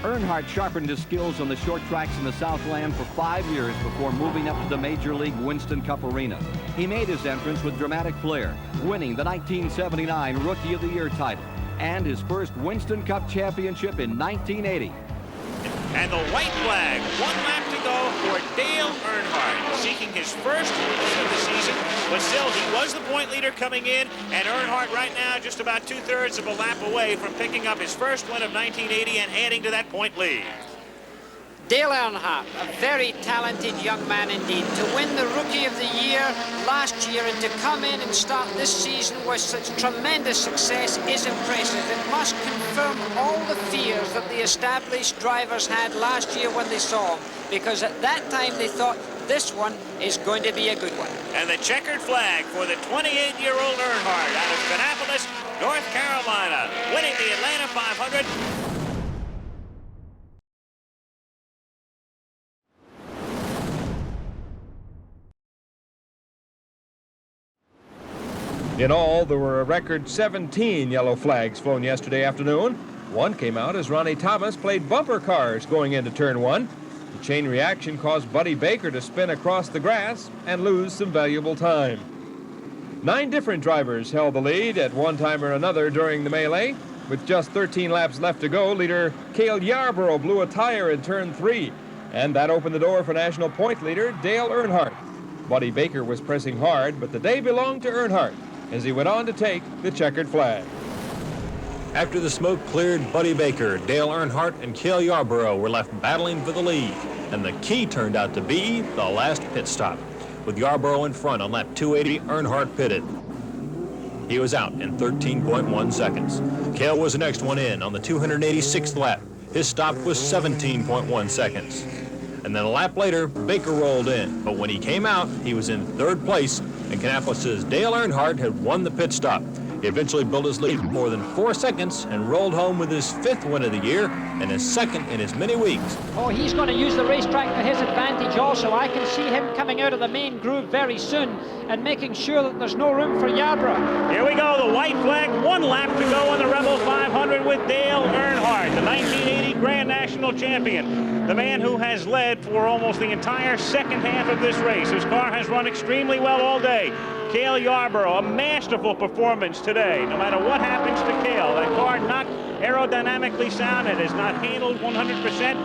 Earnhardt sharpened his skills on the short tracks in the Southland for 5 years before moving up to the Major League Winston Cup Arena. He made his entrance with dramatic flair, winning the 1979 Rookie of the Year title and his first Winston Cup championship in 1980. And the white flag, 1 lap to go for Dale Earnhardt, seeking his first win of the season, but still he was the point leader coming in, and Earnhardt right now just about 2/3 of a lap away from picking up his first win of 1980 and adding to that point lead. Dale Earnhardt, a very talented young man indeed. To win the Rookie of the Year last year and to come in and start this season with such tremendous success is impressive. It must confirm all the fears that the established drivers had last year when they saw him, because at that time they thought this one is going to be a good one. And the checkered flag for the 28-year-old Earnhardt out of Kannapolis, North Carolina, winning the Atlanta 500. In all, there were a record 17 yellow flags flown yesterday afternoon. One came out as Ronnie Thomas played bumper cars going into turn 1. The chain reaction caused Buddy Baker to spin across the grass and lose some valuable time. 9 different drivers held the lead at one time or another during the melee. With just 13 laps left to go, leader Cale Yarborough blew a tire in turn 3, and that opened the door for national point leader Dale Earnhardt. Buddy Baker was pressing hard, but the day belonged to Earnhardt as he went on to take the checkered flag. After the smoke cleared, Buddy Baker, Dale Earnhardt, and Cale Yarborough were left battling for the lead, and the key turned out to be the last pit stop. With Yarborough in front on lap 280, Earnhardt pitted. He was out in 13.1 seconds. Cale was the next one in on the 286th lap. His stop was 17.1 seconds. And then a lap later, Baker rolled in, but when he came out, he was in 3rd place, and Kannapolis' Dale Earnhardt had won the pit stop. He eventually built his lead more than 4 seconds and rolled home with his 5th win of the year and his 2nd in as many weeks. Oh, he's going to use the racetrack for his advantage also. I can see him coming out of the main groove very soon and making sure that there's no room for Yarborough. Here we go, the white flag, 1 lap to go on the Rebel 500 with Dale Earnhardt, the 1980 Grand National Champion, the man who has led for almost the entire second half of this race. His car has run extremely well all day. Cale Yarborough, a masterful performance today. No matter what happens to Cale, that car not aerodynamically sound. It is not handled 100%,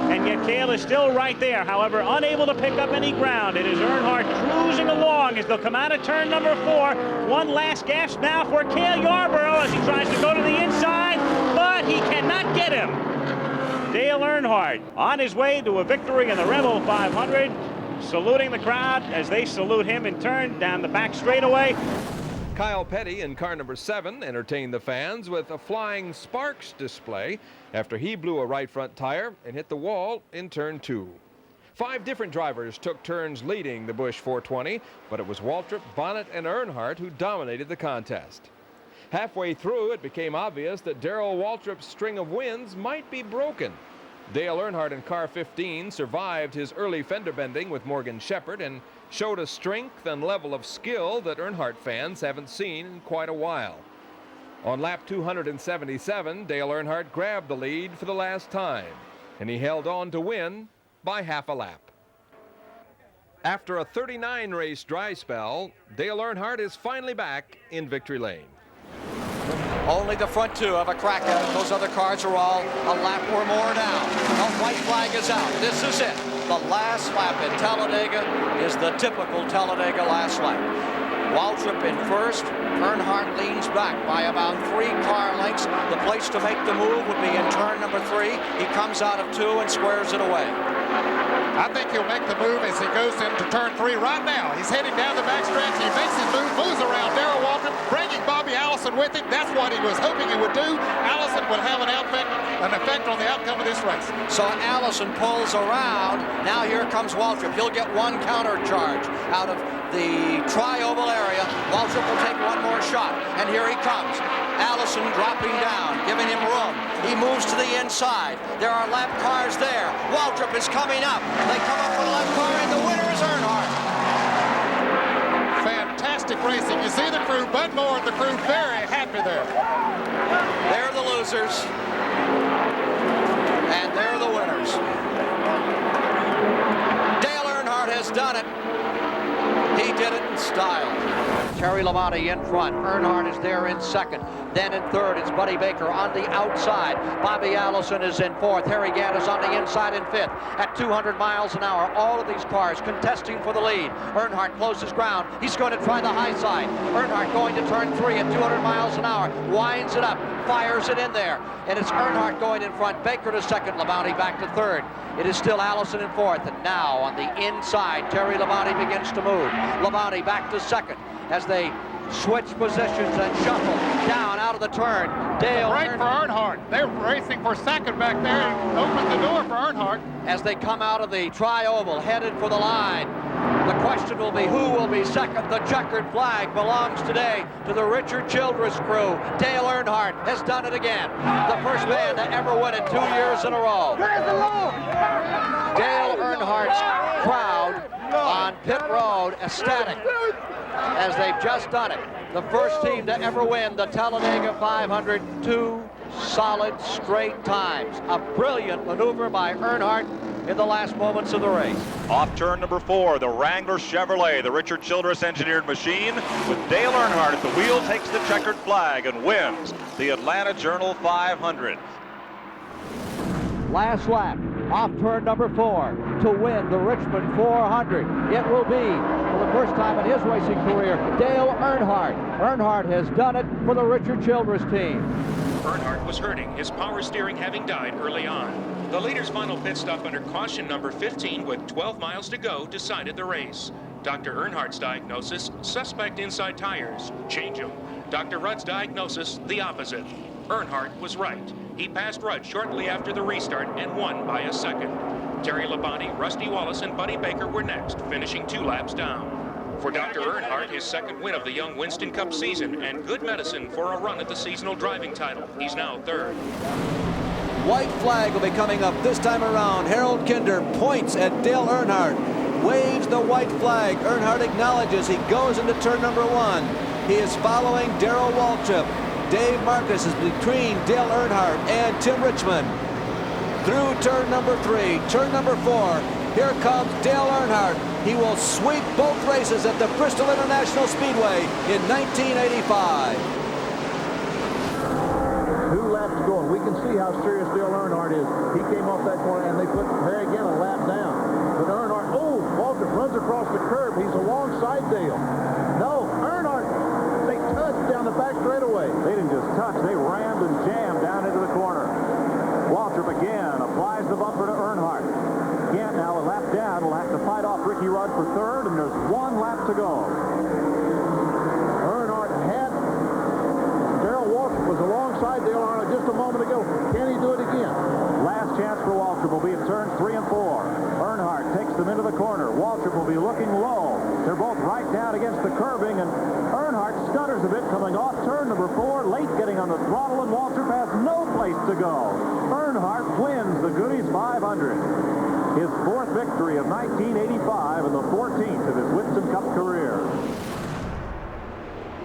and yet Cale is still right there. However, unable to pick up any ground. It is Earnhardt cruising along as they'll come out of turn number 4. One last gasp now for Cale Yarborough as he tries to go to the inside, but he cannot get him. Dale Earnhardt on his way to a victory in the Rebel 500. Saluting the crowd as they salute him in turn down the back straightaway. Kyle Petty in car number 7 entertained the fans with a flying sparks display after he blew a right front tire and hit the wall in turn 2. 5 different drivers took turns leading the Busch 420, but it was Waltrip, Bonnet, and Earnhardt who dominated the contest. Halfway through, it became obvious that Darrell Waltrip's string of wins might be broken. Dale Earnhardt in car 15 survived his early fender bending with Morgan Shepherd and showed a strength and level of skill that Earnhardt fans haven't seen in quite a while. On lap 277, Dale Earnhardt grabbed the lead for the last time, and he held on to win by half a lap. After a 39-race dry spell, Dale Earnhardt is finally back in victory lane. Only the front 2 have a crack at it. Those other cars are all a lap or more now. The white flag is out. This is it. The last lap at Talladega is the typical Talladega last lap. Waltrip in first. Earnhardt leans back by about 3 car lengths. The place to make the move would be in turn number 3. He comes out of 2 and squares it away. I think he'll make the move as he goes into turn 3 right now. He's heading down the backstretch. He makes his move, moves around Darrell Waltrip, bringing Bobby Allison with him. That's what he was hoping he would do. Allison will have an effect on the outcome of this race. So Allison pulls around. Now here comes Waltrip. He'll get 1 counter charge out of the tri-oval area. Waltrip will take 1 more shot, and here he comes. Allison dropping down, giving him room. He moves to the inside. There are lap cars there. Waltrip is coming up. They come up with a lap car, and the winner is Earnhardt. Fantastic racing. You see the crew, Bud Moore and the crew very happy there. They're the losers. And they're He did it in style. Terry Labonte in front. Earnhardt is there in second. Then in third, it's Buddy Baker on the outside. Bobby Allison is in fourth. Harry Gaddis on the inside in fifth. At 200 miles an hour, all of these cars contesting for the lead. Earnhardt closes ground. He's going to try the high side. Earnhardt going to turn 3 at 200 miles an hour. Winds it up, fires it in there. And it's Earnhardt going in front. Baker to second. Labonte back to third. It is still Allison in fourth. And now on the inside, Terry Labonte begins to move. Labonte back to second as they switch positions and shuffle down out of the turn. Dale Right for Earnhardt. They're racing for second back there. And opens the door for Earnhardt. As they come out of the tri-oval, headed for the line. The question will be who will be second. The checkered flag belongs today to the Richard Childress crew. Dale Earnhardt has done it again. The first man to ever win it 2 years in a row. Dale Earnhardt's crowd on pit road ecstatic as they've just done it. The first team to ever win the Talladega 500 2 solid straight times. A brilliant maneuver by Earnhardt in the last moments of the race. Off turn number 4, the Wrangler Chevrolet, the Richard Childress engineered machine, with Dale Earnhardt at the wheel, takes the checkered flag and wins the Atlanta Journal 500. Last lap, off turn number 4 to win the Richmond 400. It will be, for the first time in his racing career, Dale Earnhardt. Earnhardt has done it for the Richard Childress team. Earnhardt was hurting, his power steering having died early on. The leader's final pit stop under caution number 15 with 12 miles to go decided the race. Dr. Earnhardt's diagnosis, suspect inside tires, change them. Dr. Rudd's diagnosis, the opposite. Earnhardt was right. He passed Rudd shortly after the restart and won by a second. Terry Labonte, Rusty Wallace, and Buddy Baker were next, finishing 2 laps down. For Dr. Earnhardt, his second win of the Young Winston Cup season and good medicine for a run at the seasonal driving title. He's now third. White flag will be coming up this time around. Harold Kinder points at Dale Earnhardt, waves the white flag. Earnhardt acknowledges he goes into turn number 1. He is following Darrell Waltrip. Dave Marcus is between Dale Earnhardt and Tim Richmond. Through turn number 3, turn number 4. Here comes Dale Earnhardt. He will sweep both races at the Bristol International Speedway in 1985. 2 laps to go, and we can see how serious Dale Earnhardt is. He came off that corner, and they put Harry again a lap down. But Earnhardt, Waltrip runs across the curb. He's alongside Dale. No, Earnhardt, they touched down the back straightaway. They didn't just touch, they rammed and jammed down into the corner. Waltrip again applies the bumper to Earnhardt. Again now, a lap down, will have to fight off Ricky Rudd for third, and there's 1 lap to go. Earnhardt had Darrell Waltrip was alongside Dale Earnhardt just a moment ago. Can he do it again? Last chance for Waltrip will be at turns 3 and 4. Earnhardt takes them into the corner. Waltrip will be looking low. They're both right down against the curbing, and Earnhardt stutters a bit coming off turn number 4, late getting on the throttle, and Waltrip has no place to go. Earnhardt wins the Goodies 500. His 4th victory of 1985 and the 14th of his Winston Cup career.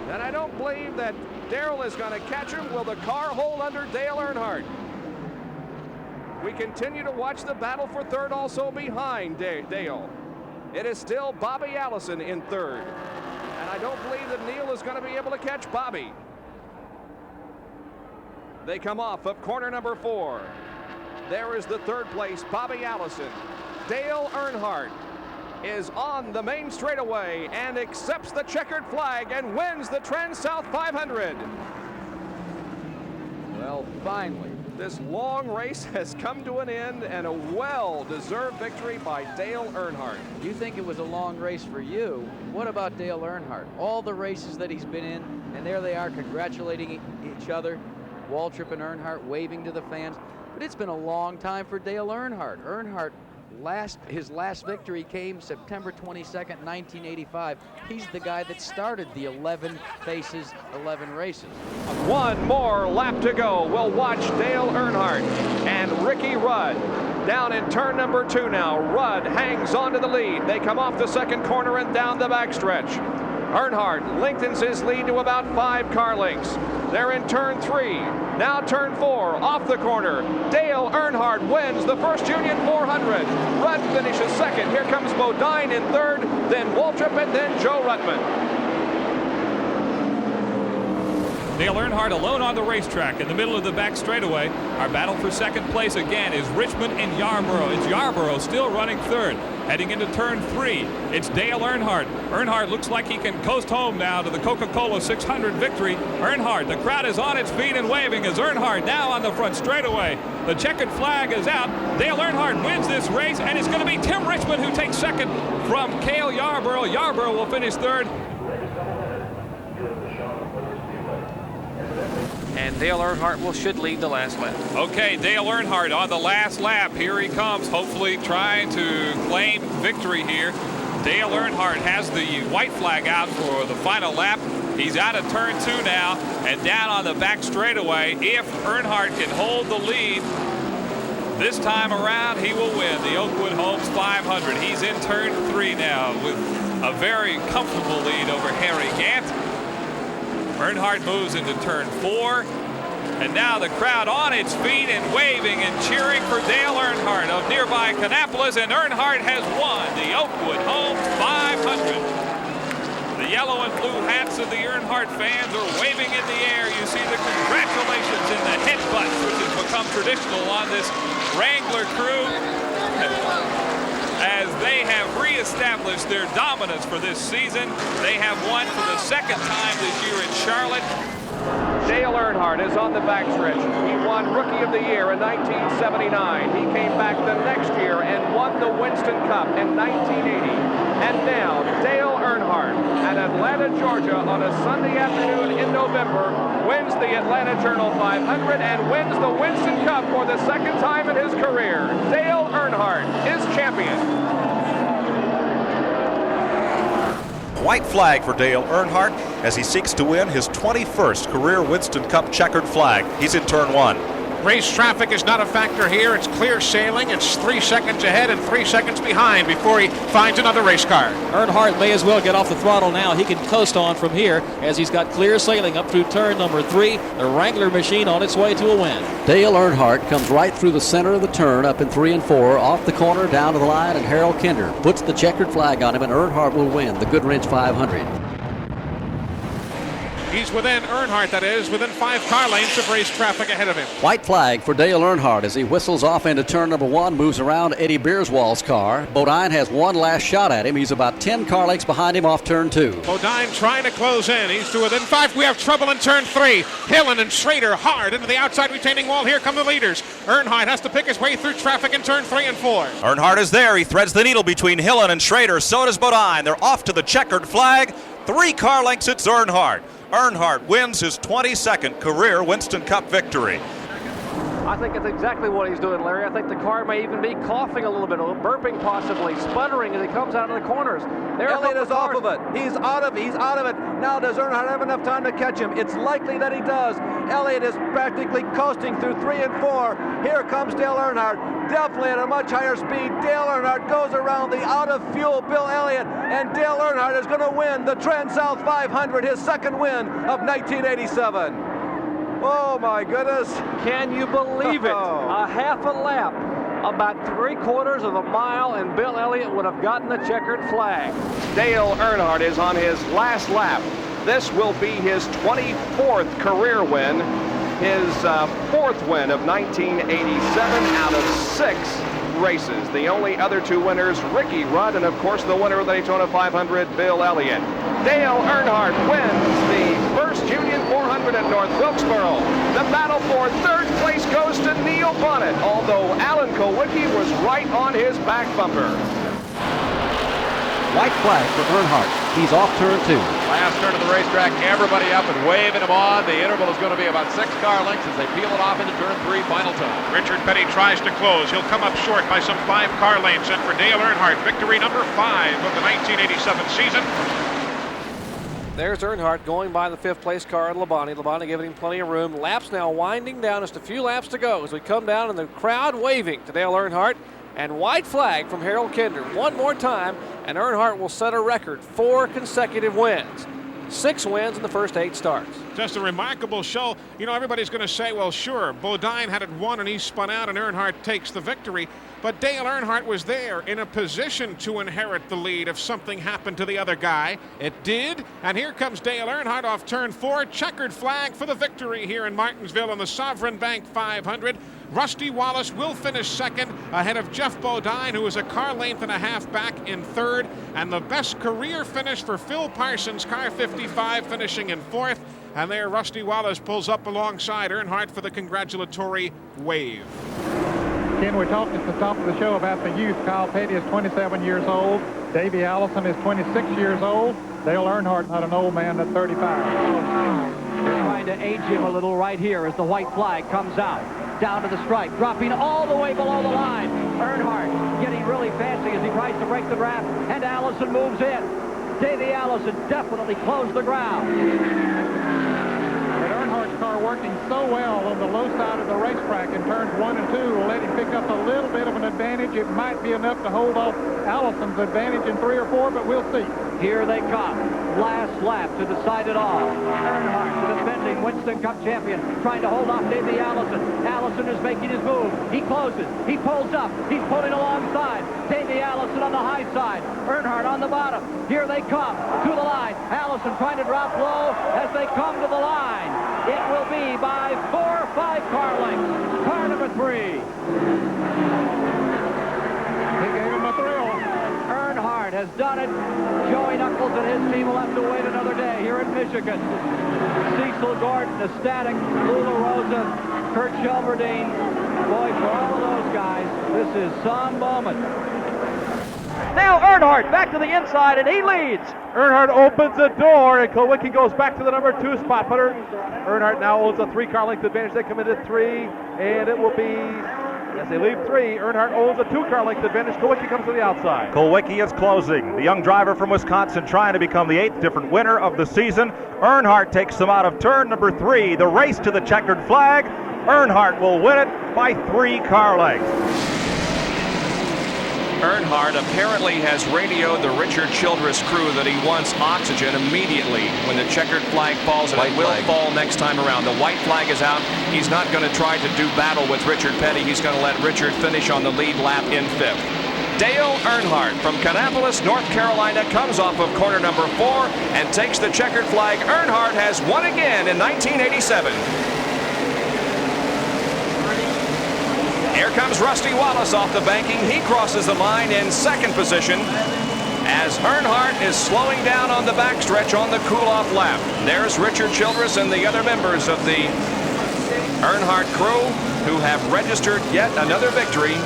And I don't believe that Darrell is going to catch him. Will the car hold under Dale Earnhardt? We continue to watch the battle for third also behind Dale. It is still Bobby Allison in third. And I don't believe that Neil is going to be able to catch Bobby. They come off of corner number 4. There is the third place, Bobby Allison. Dale Earnhardt is on the main straightaway and accepts the checkered flag and wins the Trans-South 500. Well, finally, this long race has come to an end, and a well-deserved victory by Dale Earnhardt. You think it was a long race for you. What about Dale Earnhardt? All the races that he's been in, and there they are congratulating each other. Waltrip and Earnhardt waving to the fans. But it's been a long time for Dale Earnhardt. Earnhardt, his last victory came September 22nd, 1985. He's the guy that started the 11 faces, 11 races. 1 more lap to go. We'll watch Dale Earnhardt and Ricky Rudd down in turn number 2 now. Rudd hangs on to the lead. They come off the second corner and down the backstretch. Earnhardt lengthens his lead to about 5 car lengths. They're in turn 3. Now turn 4, off the corner. Dale Earnhardt wins the first Union 400. Rudd finishes second. Here comes Bodine in third, then Waltrip, and then Joe Ruttman. Dale Earnhardt alone on the racetrack in the middle of the back straightaway. Our battle for second place again is Richmond and Yarborough. It's Yarborough still running third. Heading into turn 3, it's Dale Earnhardt. Earnhardt looks like he can coast home now to the Coca-Cola 600 victory. Earnhardt, the crowd is on its feet and waving as Earnhardt now on the front straightaway. The checkered flag is out. Dale Earnhardt wins this race, and it's going to be Tim Richmond who takes second from Cale Yarborough. Yarborough will finish third. And Dale Earnhardt should lead the last lap. Okay, Dale Earnhardt on the last lap. Here he comes, hopefully trying to claim victory here. Dale Earnhardt has the white flag out for the final lap. He's out of turn 2 now and down on the back straightaway. If Earnhardt can hold the lead this time around, he will win the Oakwood Homes 500. He's in turn 3 now with a very comfortable lead over Harry Gant. Earnhardt moves into turn 4, and now the crowd on its feet and waving and cheering for Dale Earnhardt of nearby Kannapolis, and Earnhardt has won the Oakwood Homes 500. The yellow and blue hats of the Earnhardt fans are waving in the air. You see the congratulations in the headbutts, which has become traditional on this Wrangler crew, as they have reestablished their dominance for this season. They have won for the second time this year in Charlotte. Dale Earnhardt is on the backstretch. He won Rookie of the Year in 1979. He came back the next year and won the Winston Cup in 1980. And now Dale Earnhardt at Atlanta, Georgia on a Sunday afternoon in November wins the Atlanta Journal 500 and wins the Winston Cup for the second time in his career. Dale Earnhardt is champion. White flag for Dale Earnhardt as he seeks to win his 21st career Winston Cup checkered flag. He's in turn 1. Race traffic is not a factor here. It's clear sailing. It's 3 seconds ahead and 3 seconds behind before he finds another race car. Earnhardt may as well get off the throttle now. He can coast on from here as he's got clear sailing up through turn number 3. The Wrangler machine on its way to a win. Dale Earnhardt comes right through the center of the turn up in 3 and 4, off the corner, down to the line, and Harold Kinder puts the checkered flag on him, and Earnhardt will win the Goodwrench 500. He's within Earnhardt, that is, within 5 car lengths of race traffic ahead of him. White flag for Dale Earnhardt as he whistles off into turn number 1, moves around Eddie Beerswall's car. Bodine has one last shot at him. He's about 10 car lengths behind him off turn 2. Bodine trying to close in. He's to within 5. We have trouble in turn 3. Hillen and Schrader hard into the outside retaining wall. Here come the leaders. Earnhardt has to pick his way through traffic in turn 3 and 4. Earnhardt is there. He threads the needle between Hillen and Schrader. So does Bodine. They're off to the checkered flag. 3 car lengths, it's Earnhardt. Earnhardt wins his 22nd career Winston Cup victory. I think it's exactly what he's doing, Larry. I think the car may even be coughing a little bit, burping possibly, sputtering as he comes out of the corners. Elliott is off of it. He's out of it. Now does Earnhardt have enough time to catch him? It's likely that he does. Elliott is practically coasting through 3 and 4. Here comes Dale Earnhardt, definitely at a much higher speed. Dale Earnhardt goes around the out-of-fuel Bill Elliott, and Dale Earnhardt is going to win the Trans-South 500, his second win of 1987. Oh my goodness. Can you believe it? A half a lap, about 3/4 of a mile, and Bill Elliott would have gotten the checkered flag. Dale Earnhardt is on his last lap. This will be his 24th career win, his 4th win of 1987 out of 6 races. The only other 2 winners, Ricky Rudd, and of course the winner of the Daytona 500, Bill Elliott. Dale Earnhardt wins the first Union 400 at North Wilkesboro. The battle for 3rd place goes to Neil Bonnet, although Alan Kowicki was right on his back bumper. White flag for Earnhardt. He's off turn 2. Last turn of the racetrack, everybody up and waving him on. The interval is going to be about 6 car lengths as they peel it off into turn 3, final time. Richard Petty tries to close. He'll come up short by some 5 car lengths. And for Dale Earnhardt, victory number 5 of the 1987 season. There's Earnhardt going by the 5th place car in Labonte. Labonte giving him plenty of room. Laps now winding down. Just a few laps to go as we come down and the crowd waving to Dale Earnhardt. And white flag from Harold Kinder one more time, and Earnhardt will set a record 4 consecutive wins. 6 wins in the first 8 starts. Just a remarkable show. You know, everybody's going to say, well, sure, Bodine had it won and he spun out and Earnhardt takes the victory. But Dale Earnhardt was there in a position to inherit the lead if something happened to the other guy. It did, and here comes Dale Earnhardt off turn 4. Checkered flag for the victory here in Martinsville on the Sovereign Bank 500. Rusty Wallace will finish second ahead of Jeff Bodine, who is a car length and a half back in third. And the best career finish for Phil Parsons, car 55, finishing in fourth. And there Rusty Wallace pulls up alongside Earnhardt for the congratulatory wave. Ken, we talked at the top of the show about the youth. Kyle Petty is 27 years old. Davey Allison is 26 years old. Dale Earnhardt, not an old man, at 35. They're trying to age him a little right here as the white flag comes out. Down to the stripe, dropping all the way below the line. Earnhardt getting really fancy as he tries to break the draft, and Allison moves in. Davey Allison definitely closed the ground. But Earnhardt's car working so well on the low side of the racetrack in turns 1 and 2 will let him pick up a little bit of an advantage. It might be enough to hold off Allison's advantage in 3 or 4, but we'll see. Here they come. Last lap to decide it all. Earnhardt, the defending Winston Cup champion, trying to hold off Davey Allison. Allison is making his move. He closes. He pulls up. He's pulling alongside. Davey Allison on the high side. Earnhardt on the bottom. Here they come to the line. Allison trying to drop low as they come to the line. It will be by 4 or 5 car lengths. Car number 3. He gave him a thrill. Earnhardt has done it. Joey Knuckles and his team will have to wait another day here in Michigan. Cecil Gordon, ecstatic. Lula Rosa, Kurt Shelverdine. Boy, for all of those guys, this is some moment. Now Earnhardt back to the inside, and he leads. Earnhardt opens the door, and Kulwicki goes back to the number 2 spot. But Earnhardt now owns a 3-car length advantage. They come into 3, and it will be, yes, they leave 3. Earnhardt owns a 2-car length advantage. Kulwicki comes to the outside. Kulwicki is closing. The young driver from Wisconsin trying to become the 8th different winner of the season. Earnhardt takes them out of turn number 3. The race to the checkered flag. Earnhardt will win it by 3 car lengths. Earnhardt apparently has radioed the Richard Childress crew that he wants oxygen immediately when the checkered flag falls, and it will fall next time around. The white flag is out. He's not going to try to do battle with Richard Petty. He's going to let Richard finish on the lead lap in 5th. Dale Earnhardt from Kannapolis, North Carolina, comes off of corner number 4 and takes the checkered flag. Earnhardt has won again in 1987. Here comes Rusty Wallace off the banking. He crosses the line in 2nd position as Earnhardt is slowing down on the backstretch on the cool-off lap. There's Richard Childress and the other members of the Earnhardt crew who have registered yet another victory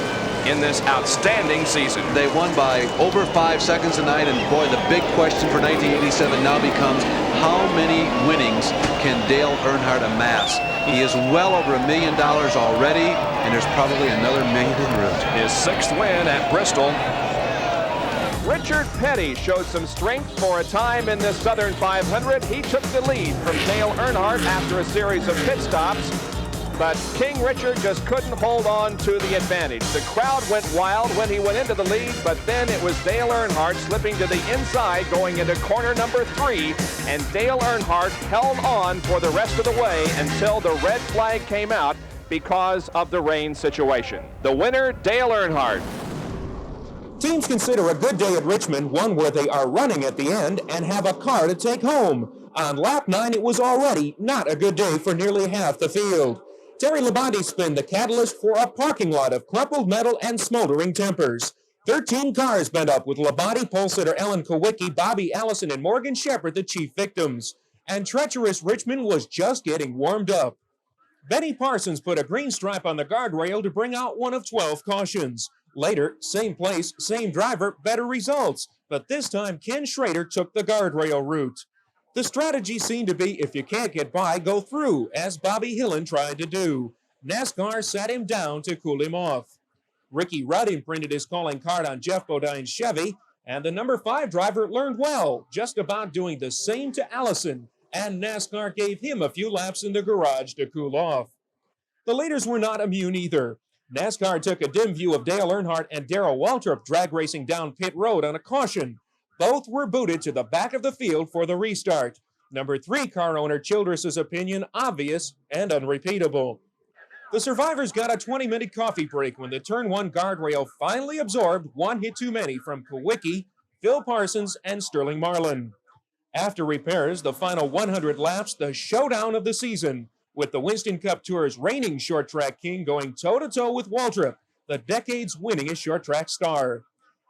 in this outstanding season. They won by over 5 seconds tonight, and boy, the big question for 1987 now becomes how many winnings can Dale Earnhardt amass? He is well over $1 million already, and there's probably another $1 million en route. His 6th win at Bristol. Richard Petty showed some strength for a time in this Southern 500. He took the lead from Dale Earnhardt after a series of pit stops, but King Richard just couldn't hold on to the advantage. The crowd went wild when he went into the lead, but then it was Dale Earnhardt slipping to the inside going into corner number 3, and Dale Earnhardt held on for the rest of the way until the red flag came out because of the rain situation. The winner, Dale Earnhardt. Teams consider a good day at Richmond one where they are running at the end and have a car to take home. On lap 9, it was already not a good day for nearly half the field. Terry Labonte spun the catalyst for a parking lot of crumpled metal and smoldering tempers. 13 cars bent up with Labonte, pole sitter Ellen Kulwicki, Bobby Allison, and Morgan Shepherd the chief victims. And treacherous Richmond was just getting warmed up. Benny Parsons put a green stripe on the guardrail to bring out one of 12 cautions. Later, same place, same driver, better results. But this time, Ken Schrader took the guardrail route. The strategy seemed to be if you can't get by, go through, as Bobby Hillen tried to do. NASCAR sat him down to cool him off. Ricky Rudd imprinted his calling card on Jeff Bodine's Chevy, and the number 5 driver learned well, just about doing the same to Allison, and NASCAR gave him a few laps in the garage to cool off. The leaders were not immune either. NASCAR took a dim view of Dale Earnhardt and Darrell Waltrip drag racing down pit road on a caution. Both were booted to the back of the field for the restart. Number 3 car owner Childress's opinion obvious and unrepeatable. The survivors got a 20-minute coffee break when the turn 1 guardrail finally absorbed one hit too many from Kowicki, Phil Parsons, and Sterling Marlin. After repairs, the final 100 laps, the showdown of the season, with the Winston Cup Tour's reigning short track king going toe-to-toe with Waltrip, the decade's winningest short track star.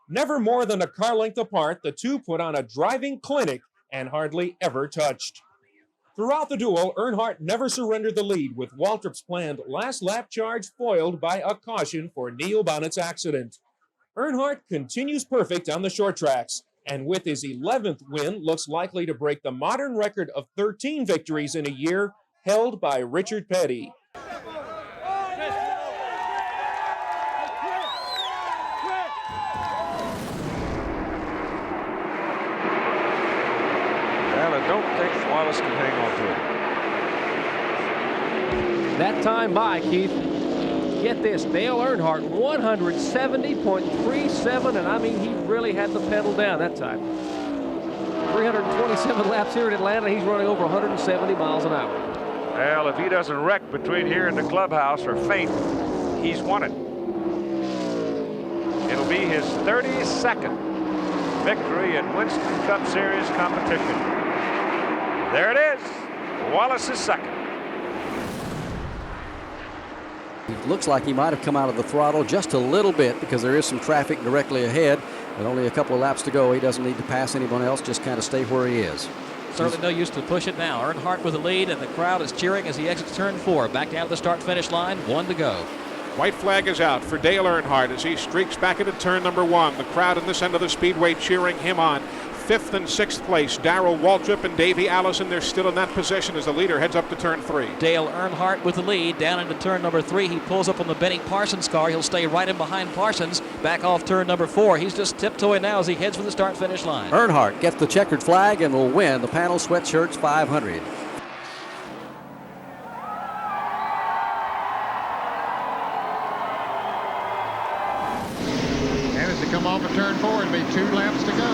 Never more than a car length apart, the two put on a driving clinic and hardly ever touched. Throughout the duel, Earnhardt never surrendered the lead, with Waltrip's planned last lap charge foiled by a caution for Neil Bonnett's accident. Earnhardt continues perfect on the short tracks, and with his 11th win, looks likely to break the modern record of 13 victories in a year held by Richard Petty. Well, I don't think Wallace can hang on to it. That time by, Keith. Get this, Dale Earnhardt, 170.37, and I mean, he really had the pedal down that time. 327 laps here in Atlanta, he's running over 170 miles an hour. Well, if he doesn't wreck between here and the clubhouse or faint, he's won it. It'll be his 32nd victory in Winston Cup Series competition. There it is, Wallace's second. It looks like he might have come out of the throttle just a little bit because there is some traffic directly ahead. With only a couple of laps to go, he doesn't need to pass anyone else, just kind of stay where he is. Certainly no use to push it now. Earnhardt with the lead, and the crowd is cheering as he exits turn 4. Back down to the start-finish line, 1 to go. White flag is out for Dale Earnhardt as he streaks back into turn number 1. The crowd in this end of the speedway cheering him on. 5th and 6th place, Darrell Waltrip and Davey Allison. They're still in that position as the leader heads up to turn 3. Dale Earnhardt with the lead down into turn number 3. He pulls up on the Benny Parsons car. He'll stay right in behind Parsons. Back off turn number 4. He's just tiptoeing now as he heads for the start-finish line. Earnhardt gets the checkered flag and will win the Panel Sweatshirts 500. And as they come off of turn 4, it'll be 2 laps to go.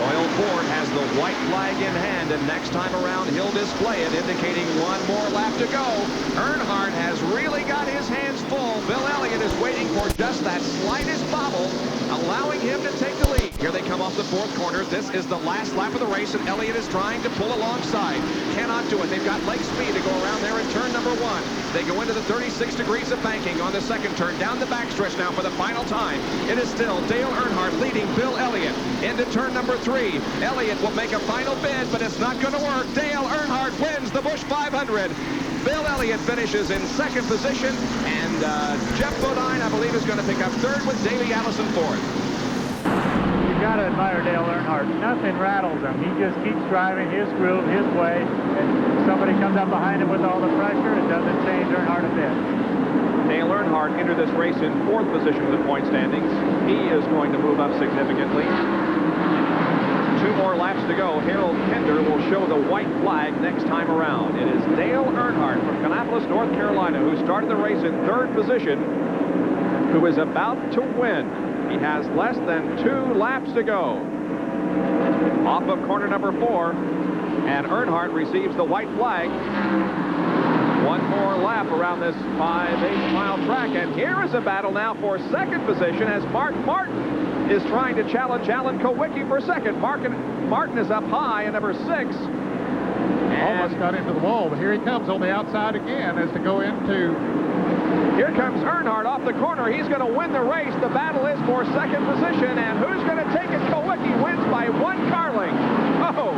Doyle Ford has the white flag in hand, and next time around he'll display it, indicating 1 more lap to go. Earnhardt has really got his hands full. Bill Elliott is waiting for just that slightest bobble, allowing him to take the lead. Here they come off the 4th corner. This is the last lap of the race, and Elliott is trying to pull alongside. Cannot do it. They've got leg speed to go around there in turn number 1. They go into the 36 degrees of banking on the 2nd turn. Down the backstretch now for the final time. It is still Dale Earnhardt leading Bill Elliott into turn number 3. Elliott will make a final bid, but it's not going to work. Dale Earnhardt wins the Busch 500. Bill Elliott finishes in 2nd position, and Jeff Bodine, I believe, is going to pick up 3rd with Davey Allison 4th. You've got to admire Dale Earnhardt. Nothing rattles him. He just keeps driving his groove, his way, and somebody comes up behind him with all the pressure. It doesn't change Earnhardt a bit. Dale Earnhardt entered this race in 4th position in the point standings. He is going to move up significantly. 2 more laps to go. Harold Kinder will show the white flag next time around. It is Dale Earnhardt from Kannapolis, North Carolina, who started the race in 3rd position, who is about to win. He has less than 2 laps to go. Off of corner number 4, and Earnhardt receives the white flag. 1 more lap around this 5/8 mile track, and here is a battle now for 2nd position as Mark Martin is trying to challenge Alan Kowicki for 2nd. Martin is up high in number 6. Almost got into the wall, but here he comes on the outside again as to go into. Here comes Earnhardt off the corner. He's going to win the race. The battle is for 2nd position, and who's going to take it? Kowicki wins by 1 car length. Oh!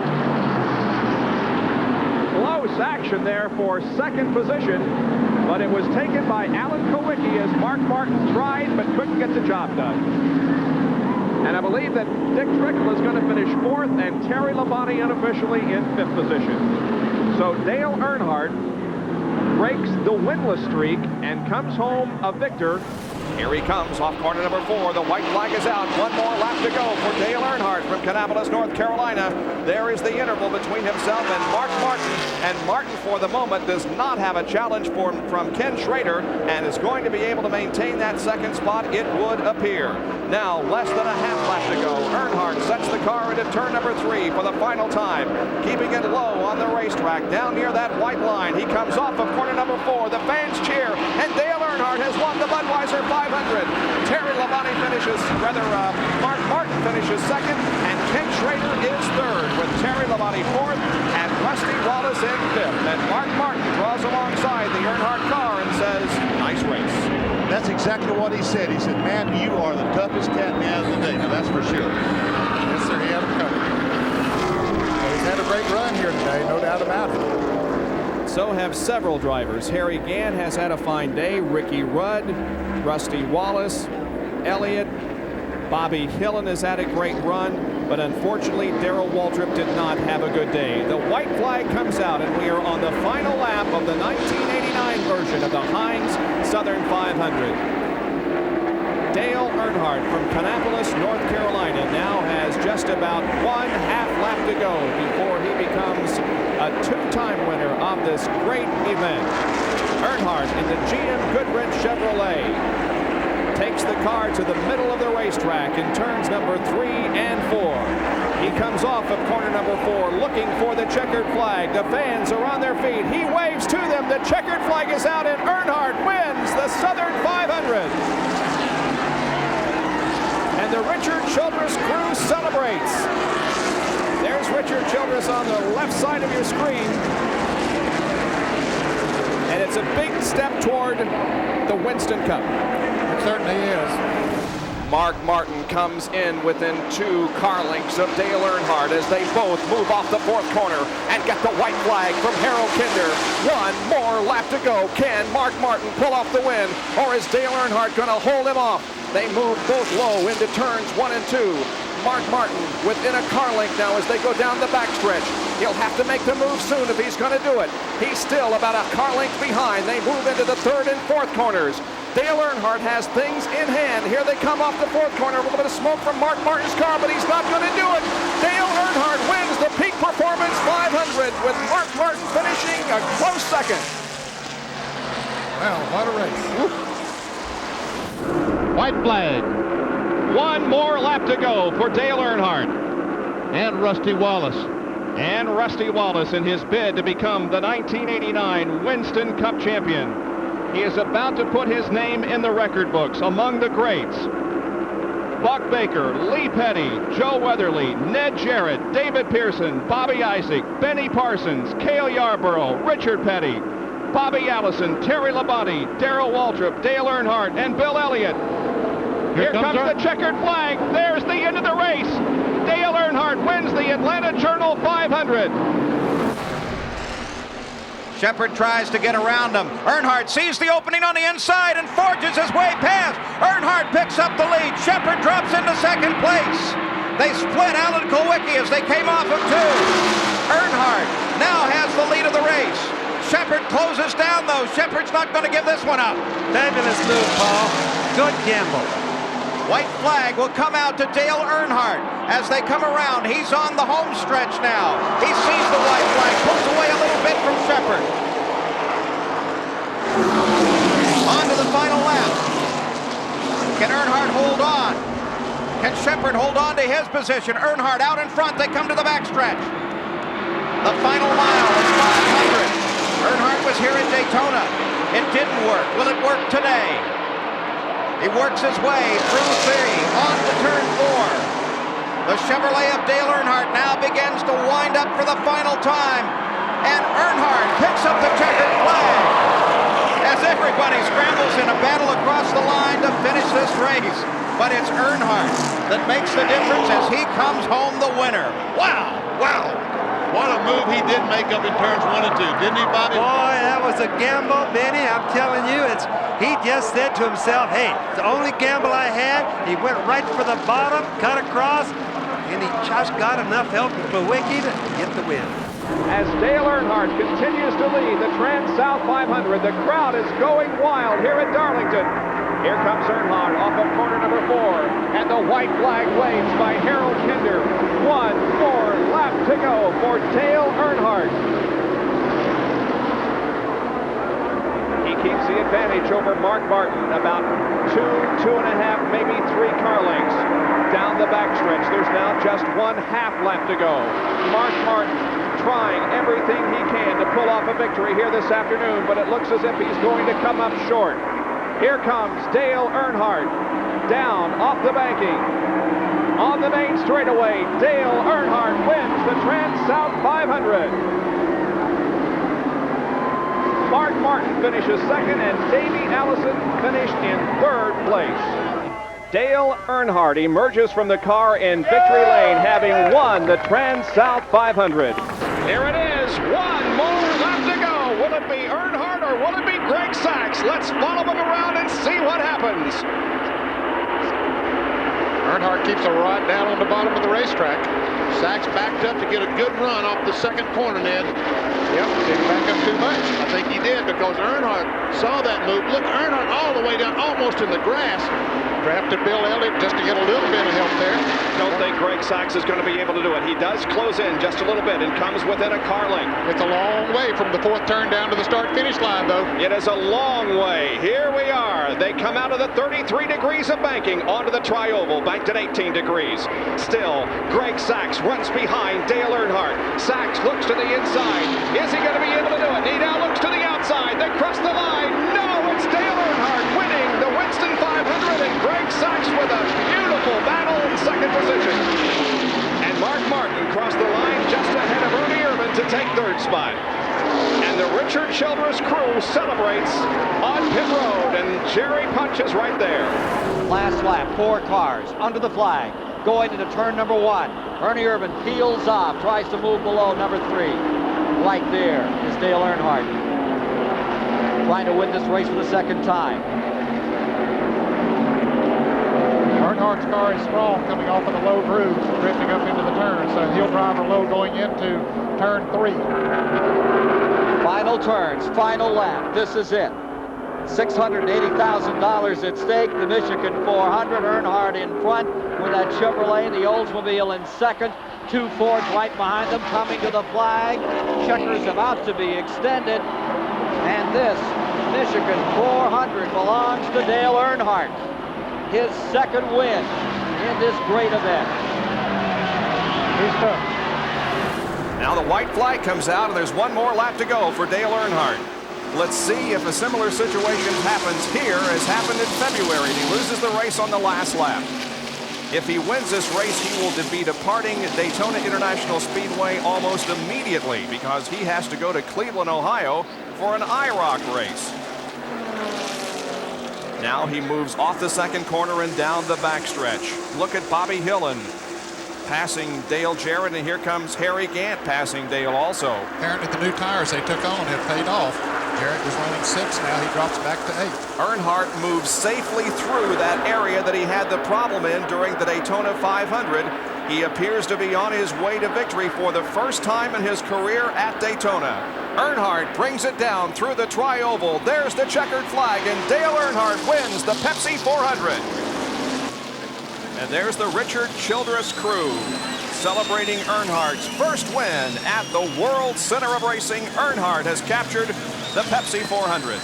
Close action there for 2nd position, but it was taken by Alan Kowicki as Mark Martin tried but couldn't get the job done. And I believe that Dick Trickle is going to finish 4th and Terry Labonte unofficially in 5th position. So Dale Earnhardt breaks the winless streak and comes home a victor Here he comes off corner number 4. The white flag is out. One more lap to go for Dale Earnhardt from Kannapolis, North Carolina. There is the interval between himself and Mark Martin. And Martin, for the moment, does not have a challenge from Ken Schrader and is going to be able to maintain that second spot, it would appear. Now, less than a half lap to go. Earnhardt sets the car into turn number 3 for the final time, keeping it low on the racetrack down near that white line. He comes off of corner number 4. The fans cheer, and Dale Earnhardt has won the Budweiser 500. Terry Labonte Mark Martin finishes second, and Ken Schrader is third, with Terry Labonte fourth and Rusty Wallace in fifth. And Mark Martin draws alongside the Earnhardt car and says, nice race. That's exactly what he said. He said, man, you are the toughest cat in the out of the day. Now, that's for sure. Yes, sir, he had him covered. Well, he's had a great run here today, no doubt about it. So have several drivers. Harry Gant has had a fine day. Ricky Rudd, Rusty Wallace, Elliott, Bobby Hillen has had a great run, but unfortunately Darrell Waltrip did not have a good day. The white flag comes out, and we are on the final lap of the 1989 version of the Heinz Southern 500. Dale Earnhardt from Kannapolis, North Carolina, now has just about one half lap to go before he becomes a two-time winner of this great event. Earnhardt in the GM Goodrich Chevrolet takes the car to the middle of the racetrack in turns number 3 and 4. He comes off of corner number 4 looking for the checkered flag. The fans are on their feet. He waves to them. The checkered flag is out, and Earnhardt wins the Southern 500. And the Richard Childress crew celebrates. There's Richard Childress on the left side of your screen. And it's a big step toward the Winston Cup. It certainly is. Mark Martin comes in within 2 car lengths of Dale Earnhardt as they both move off the 4th corner and get the white flag from Harold Kinder. One more lap to go. Can Mark Martin pull off the win, or is Dale Earnhardt going to hold him off? They move both low into turns 1 and 2. Mark Martin within a car length now as they go down the backstretch. He'll have to make the move soon if he's going to do it. He's still about a car length behind. They move into the 3rd and 4th corners. Dale Earnhardt has things in hand. Here they come off the 4th corner. A little bit of smoke from Mark Martin's car, but he's not going to do it. Dale Earnhardt wins the Peak Performance 500 with Mark Martin finishing a close second. Well, what a race. White flag. One more lap to go for Dale Earnhardt and Rusty Wallace. And Rusty Wallace in his bid to become the 1989 Winston Cup champion. He is about to put his name in the record books among the greats. Buck Baker, Lee Petty, Joe Weatherly, Ned Jarrett, David Pearson, Bobby Isaac, Benny Parsons, Cale Yarborough, Richard Petty, Bobby Allison, Terry Labonte, Darrell Waltrip, Dale Earnhardt, and Bill Elliott. Here comes the checkered flag. There's the end of the race. Dale Earnhardt wins the Atlanta Journal 500. Shepherd tries to get around him. Earnhardt sees the opening on the inside and forges his way past. Earnhardt picks up the lead. Shepherd drops into second place. They split Alan Kulwicki as they came off of 2. Earnhardt now has the lead of the race. Shepherd closes down, though. Shepherd's not going to give this one up. Fabulous move, Paul. Good gamble. White flag will come out to Dale Earnhardt as they come around. He's on the home stretch now. He sees the white flag, pulls away a little bit from Shepherd. On to the final lap. Can Earnhardt hold on? Can Shepherd hold on to his position? Earnhardt out in front. They come to the backstretch. The final mile is 500. Earnhardt was here at Daytona. It didn't work. Will it work today? He works his way through 3, on to turn 4. The Chevrolet of Dale Earnhardt now begins to wind up for the final time. And Earnhardt picks up the checkered flag as everybody scrambles in a battle across the line to finish this race. But it's Earnhardt that makes the difference as he comes home the winner. Wow, wow. What a move he did make up in turns 1 and 2, didn't he, Bobby? Boy, that was a gamble, Benny. I'm telling you, he just said to himself, hey, it's the only gamble I had. He went right for the bottom, cut across, and he just got enough help from Kulwicki to get the win. As Dale Earnhardt continues to lead the Trans-South 500, the crowd is going wild here at Darlington. Here comes Earnhardt off of corner number 4, and the white flag waves by Harold Kinder. 1 more lap to go for Dale Earnhardt. He keeps the advantage over Mark Martin, about 2.5, maybe 3 car lengths down the backstretch. There's now just 1/2 lap to go. Mark Martin trying everything he can to pull off a victory here this afternoon, but it looks as if he's going to come up short. Here comes Dale Earnhardt down off the banking. On the main straightaway, Dale Earnhardt wins the Trans-South 500. Mark Martin finishes second, and Davey Allison finished in 3rd place. Dale Earnhardt emerges from the car in victory lane, having won the Trans-South 500. Here it is, 1 more lap to go. Will it be Earnhardt or will it be Greg Sachs? Let's follow him around and see what happens. Earnhardt keeps a rod down on the bottom of the racetrack. Sachs backed up to get a good run off the second corner, Ned. Yep, did he back up too much? I think he did, because Earnhardt saw that move. Look, Earnhardt all the way down, almost in the grass. Drafted Bill Elliott just to get a little bit of help there. Don't think Greg Sachs is going to be able to do it. He does close in just a little bit and comes within a car length. It's a long way from the 4th turn down to the start-finish line, though. It is a long way. Here we are. They come out of the 33 degrees of banking onto the tri-oval, banked at 18 degrees. Still, Greg Sachs runs behind Dale Earnhardt. Sachs looks to the inside. Is he going to be able to do it? He now looks to the outside. They cross the line. No, it's Dale Earnhardt winning the Winston 500, and Greg Sachs with a beautiful battle in second position. And Mark Martin crossed the line just ahead of Ernie Irvin to take 3rd spot. And the Richard Childress crew celebrates on pit road, and Jerry Punch is right there. Last lap, 4 cars under the flag, going into turn number 1. Ernie Irvin peels off, tries to move below number 3. Right there is Dale Earnhardt, trying to win this race for the 2nd time. Earnhart's car is strong coming off of the low grooves, drifting up into the turn, so he'll drive her low going into turn 3. Final turns, final lap. This is it. $680,000 at stake. The Michigan 400. Earnhardt in front with that Chevrolet. The Oldsmobile in second. 2 Fords right behind them coming to the flag. Checkers about to be extended. And this Michigan 400 belongs to Dale Earnhardt. His 2nd win in this great event. He's tough. Now the white flag comes out, and there's 1 more lap to go for Dale Earnhardt. Let's see if a similar situation happens here as happened in February, and he loses the race on the last lap. If he wins this race, he will be departing Daytona International Speedway almost immediately, because he has to go to Cleveland, Ohio for an IROC race. Now he moves off the 2nd corner and down the backstretch. Look at Bobby Hillen passing Dale Jarrett, and here comes Harry Gant passing Dale also. Apparently the new tires they took on have paid off. Jarrett was running 6, now he drops back to 8. Earnhardt moves safely through that area that he had the problem in during the Daytona 500. He appears to be on his way to victory for the first time in his career at Daytona. Earnhardt brings it down through the tri-oval. There's the checkered flag, and Dale Earnhardt wins the Pepsi 400. And there's the Richard Childress crew celebrating Earnhardt's first win at the World Center of Racing. Earnhardt has captured the Pepsi 400.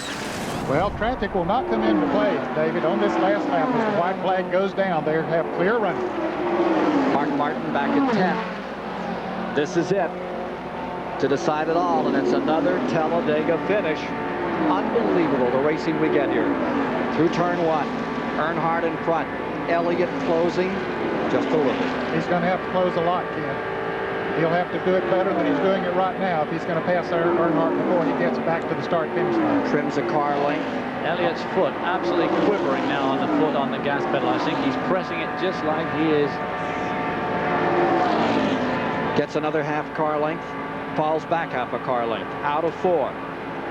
Well, traffic will not come into play, David, on this last lap. As the white flag goes down, they have clear running. Mark Martin back at 10. This is it to decide it all, and it's another Talladega finish. Unbelievable, the racing we get here. Through turn 1, Earnhardt in front, Elliott closing just a little. He's going to have to close a lot, Ken. He'll have to do it better than he's doing it right now if he's going to pass Earnhardt before he gets back to the start-finish line. Trims a car length. Elliott's foot absolutely quivering now on the foot on the gas pedal. I think he's pressing it just like he is. Gets another half car length. Falls back half a car length. Out of 4.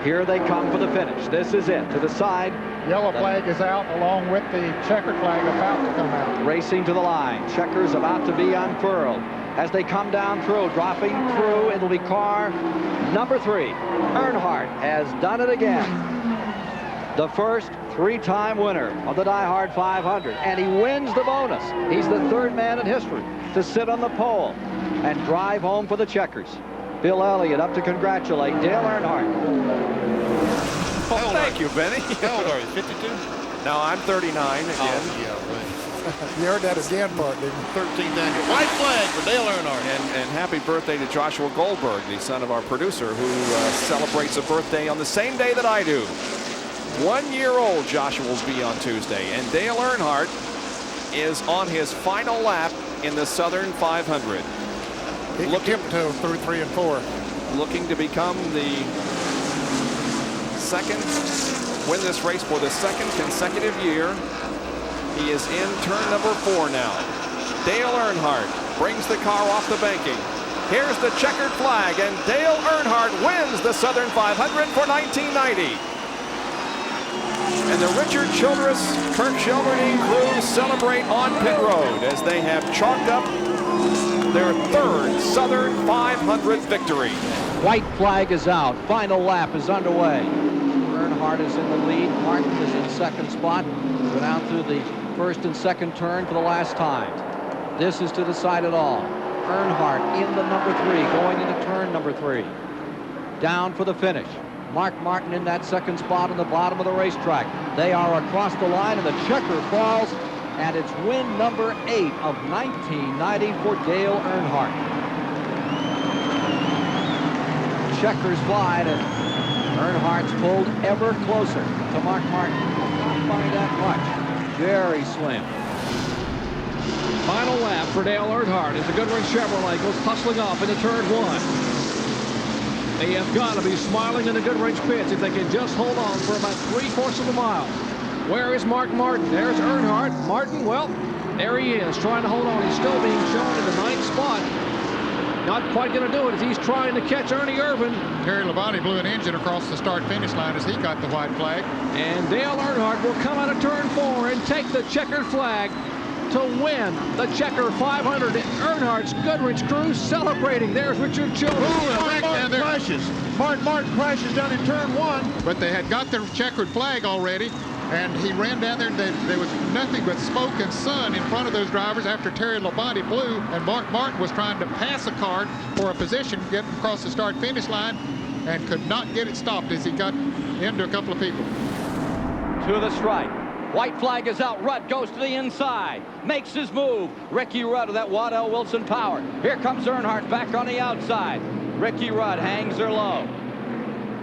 Here they come for the finish. This is it to decide. Yellow flag is out along with the checkered flag about to come out. Racing to the line. Checkers about to be unfurled. As they come down through, dropping through, it'll be car number 3. Earnhardt has done it again. the first three-time winner of the Die Hard 500, and he wins the bonus. He's the third man in history to sit on the pole and drive home for the checkers. Bill Elliott up to congratulate Dale Earnhardt. Oh, thank you, Benny. How old are you, 52? No, I'm 39 again. Oh, yeah, right. You heard that again, Bart, didn't you? 13th annual. White flag for Dale Earnhardt. And happy birthday to Joshua Goldberg, the son of our producer, who celebrates a birthday on the same day that I do. 1 year old Joshua will be on Tuesday, and Dale Earnhardt is on his final lap in the Southern 500. He can tiptoe through 3 and 4. Looking to become the second, win this race for the second consecutive year. He is in turn number 4 now. Dale Earnhardt brings the car off the banking. Here's the checkered flag, and Dale Earnhardt wins the Southern 500 for 1990. And the Richard Childress, Kirk Shelburne crew celebrate on pit road as they have chalked up their third Southern 500 victory. White flag is out. Final lap is underway. Earnhardt is in the lead. Martin is in second spot. Go down through the first and second turn for the last time. This is to decide it all. Earnhardt in the number 3, going into turn number 3. Down for the finish. Mark Martin in that second spot on the bottom of the racetrack. They are across the line, and the checker falls, and it's win number 8 of 1990 for Dale Earnhardt. Checkers fly, and Earnhardt's pulled ever closer to Mark Martin. Not by that much. Very slim. Final lap for Dale Earnhardt as the Goodwin Chevrolet goes hustling off into turn 1. They have got to be smiling in the Goodwrench pits if they can just hold on for about 3/4 of a mile. Where is Mark Martin? There's Earnhardt. Martin, well, there he is, trying to hold on. He's still being shown in the 9th spot. Not quite going to do it as he's trying to catch Ernie Irvan. Terry Labonte blew an engine across the start-finish line as he got the white flag. And Dale Earnhardt will come out of turn 4 and take the checkered flag to win the Checker 500. Earnhardt's Goodwrench crew celebrating. There's Richard Childress. Mark Martin crashes down in turn 1. But they had got their checkered flag already, and he ran down there, and there was nothing but smoke and sun in front of those drivers after Terry Labonte blew, and Mark Martin was trying to pass a car for a position, getting across the start-finish line, and could not get it stopped as he got into a couple of people. To the stripe. White flag is out. Rudd goes to the inside. Makes his move. Ricky Rudd with that Waddell Wilson power. Here comes Earnhardt back on the outside. Ricky Rudd hangs her low.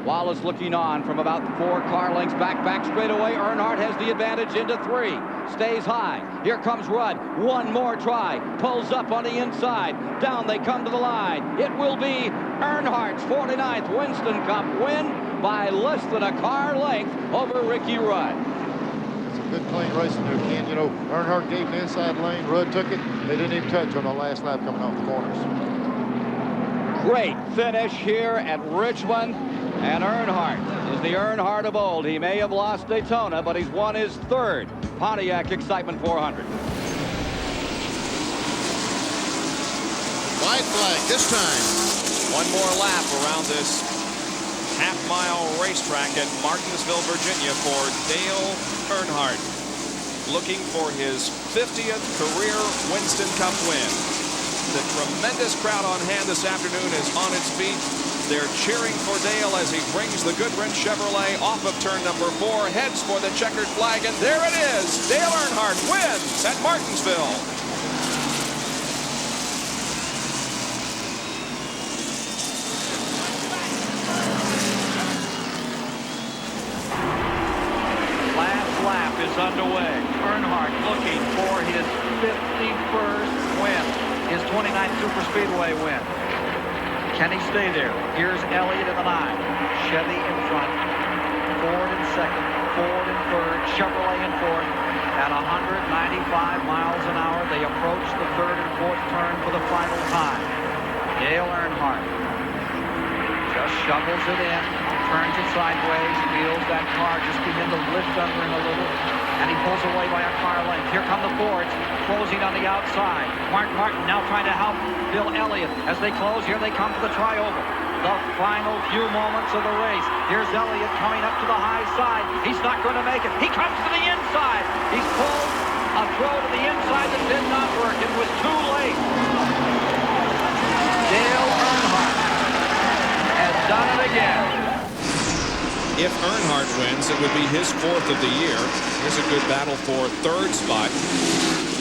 Wallace looking on from about 4 car lengths back straight away. Earnhardt has the advantage into 3. Stays high. Here comes Rudd. One more try. Pulls up on the inside. Down they come to the line. It will be Earnhardt's 49th Winston Cup win by less than a car length over Ricky Rudd. Good clean racing there, Ken. You know, Earnhardt gave the inside lane. Rudd took it. They didn't even touch on the last lap coming off the corners. Great finish here at Richmond. And Earnhardt is the Earnhardt of old. He may have lost Daytona, but he's won his 3rd Pontiac Excitement 400. White flag this time. One more lap around this half-mile racetrack at Martinsville, Virginia for Dale Earnhardt, looking for his 50th career Winston Cup win. The tremendous crowd on hand this afternoon is on its feet. They're cheering for Dale as he brings the Goodwrench Chevrolet off of turn number 4, heads for the checkered flag, and there it is. Dale Earnhardt wins at Martinsville. Lap is underway. Earnhardt looking for his 51st win, his 29th Superspeedway win. Can he stay there? Here's Elliott in the 9. Chevy in front. Ford in second. Ford in third. Chevrolet in fourth. At 195 miles an hour, they approach the 3rd and 4th turn for the final time. Dale Earnhardt just shovels it in. Turns it sideways, feels that car just begin to lift under him a little, and he pulls away by a car length. Here come the Fords, closing on the outside. Mark Martin now trying to help Bill Elliott as they close. Here they come to the tri-oval. the final few moments of the race. Here's Elliott coming up to the high side. He's not going to make it. He comes to the inside. He's pulled a throw to the inside that did not work. It was too late. Dale Earnhardt has done it again. If Earnhardt wins, it would be his 4th of the year. Here's a good battle for 3rd spot.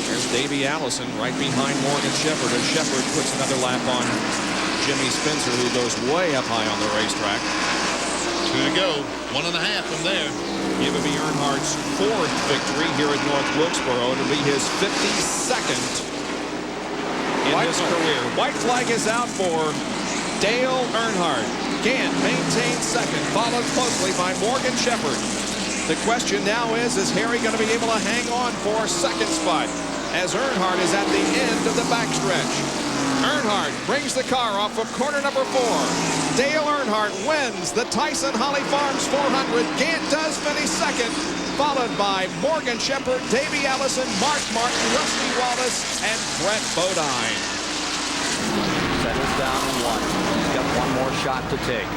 There's Davey Allison right behind Morgan Shepherd as Shepherd puts another lap on Jimmy Spencer, who goes way up high on the racetrack. 2 to go, 1.5 from there. It would be Earnhardt's 4th victory here at North Wilkesboro. It'll be his 52nd in his career. White flag is out for Dale Earnhardt. Gant maintains 2nd, followed closely by Morgan Shepherd. The question now is Harry going to be able to hang on for 2nd spot as Earnhardt is at the end of the backstretch? Earnhardt brings the car off of corner number 4. Dale Earnhardt wins the Tyson Holly Farms 400. Gant does finish 2nd, followed by Morgan Shepherd, Davey Allison, Mark Martin, Rusty Wallace, and Brett Bodine. Settles down in 1. He's got one more shot to take.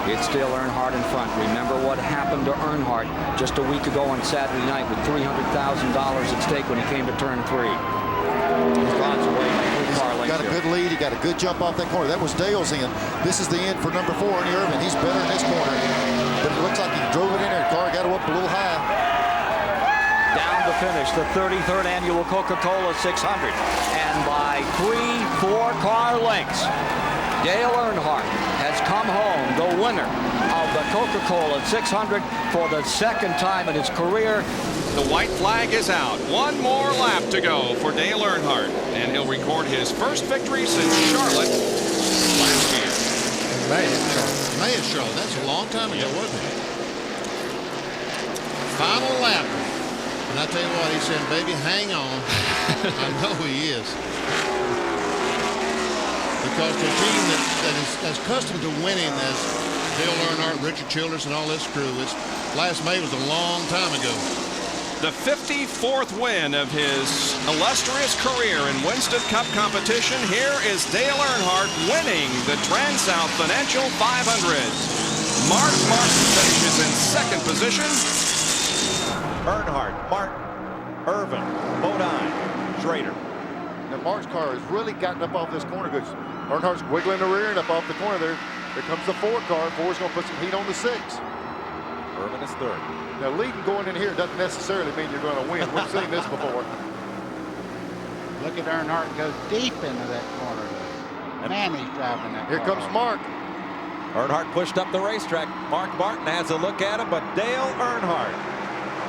It's still Earnhardt in front. Remember what happened to Earnhardt just a week ago on Saturday night with $300,000 at stake when he came to turn 3. He's gone away. Got a good lead. He got a good jump off that corner. That was Dale's end. This is the end for number 4, Ernie Irvin. He's better in this corner. But it looks like he drove it in there. The car got up a little high. Down to finish the 33rd annual Coca-Cola 600. And by 3-4 car lengths, Dale Earnhardt has come home the winner of the Coca-Cola 600 for the 2nd time in his career. The white flag is out. One more lap to go for Dale Earnhardt, and he'll record his 1st victory since Charlotte last year. May of Charlotte. That's a long time ago, wasn't it? Final lap. And I tell you what, he said, baby, hang on. I know he is. Because the team that is as accustomed to winning as Dale Earnhardt, Richard Childress, and all this crew, last May was a long time ago. The 54th win of his illustrious career in Winston Cup competition. Here is Dale Earnhardt winning the Trans-South Financial 500. Mark Martin finishes in 2nd position. Earnhardt, Martin, Irvin, Bodine, Schrader. Now Mark's car has really gotten up off this corner because Earnhardt's wiggling the rear end up off the corner there. Here comes the 4 car. 4's going to put some heat on the 6. Irvin is 3rd. Now, leading going in here doesn't necessarily mean you're going to win. We've seen this before. Look at Earnhardt go deep into that corner. Man, he's driving that Here car. comes Mark. Earnhardt pushed up the racetrack. Mark Martin has a look at him, but Dale Earnhardt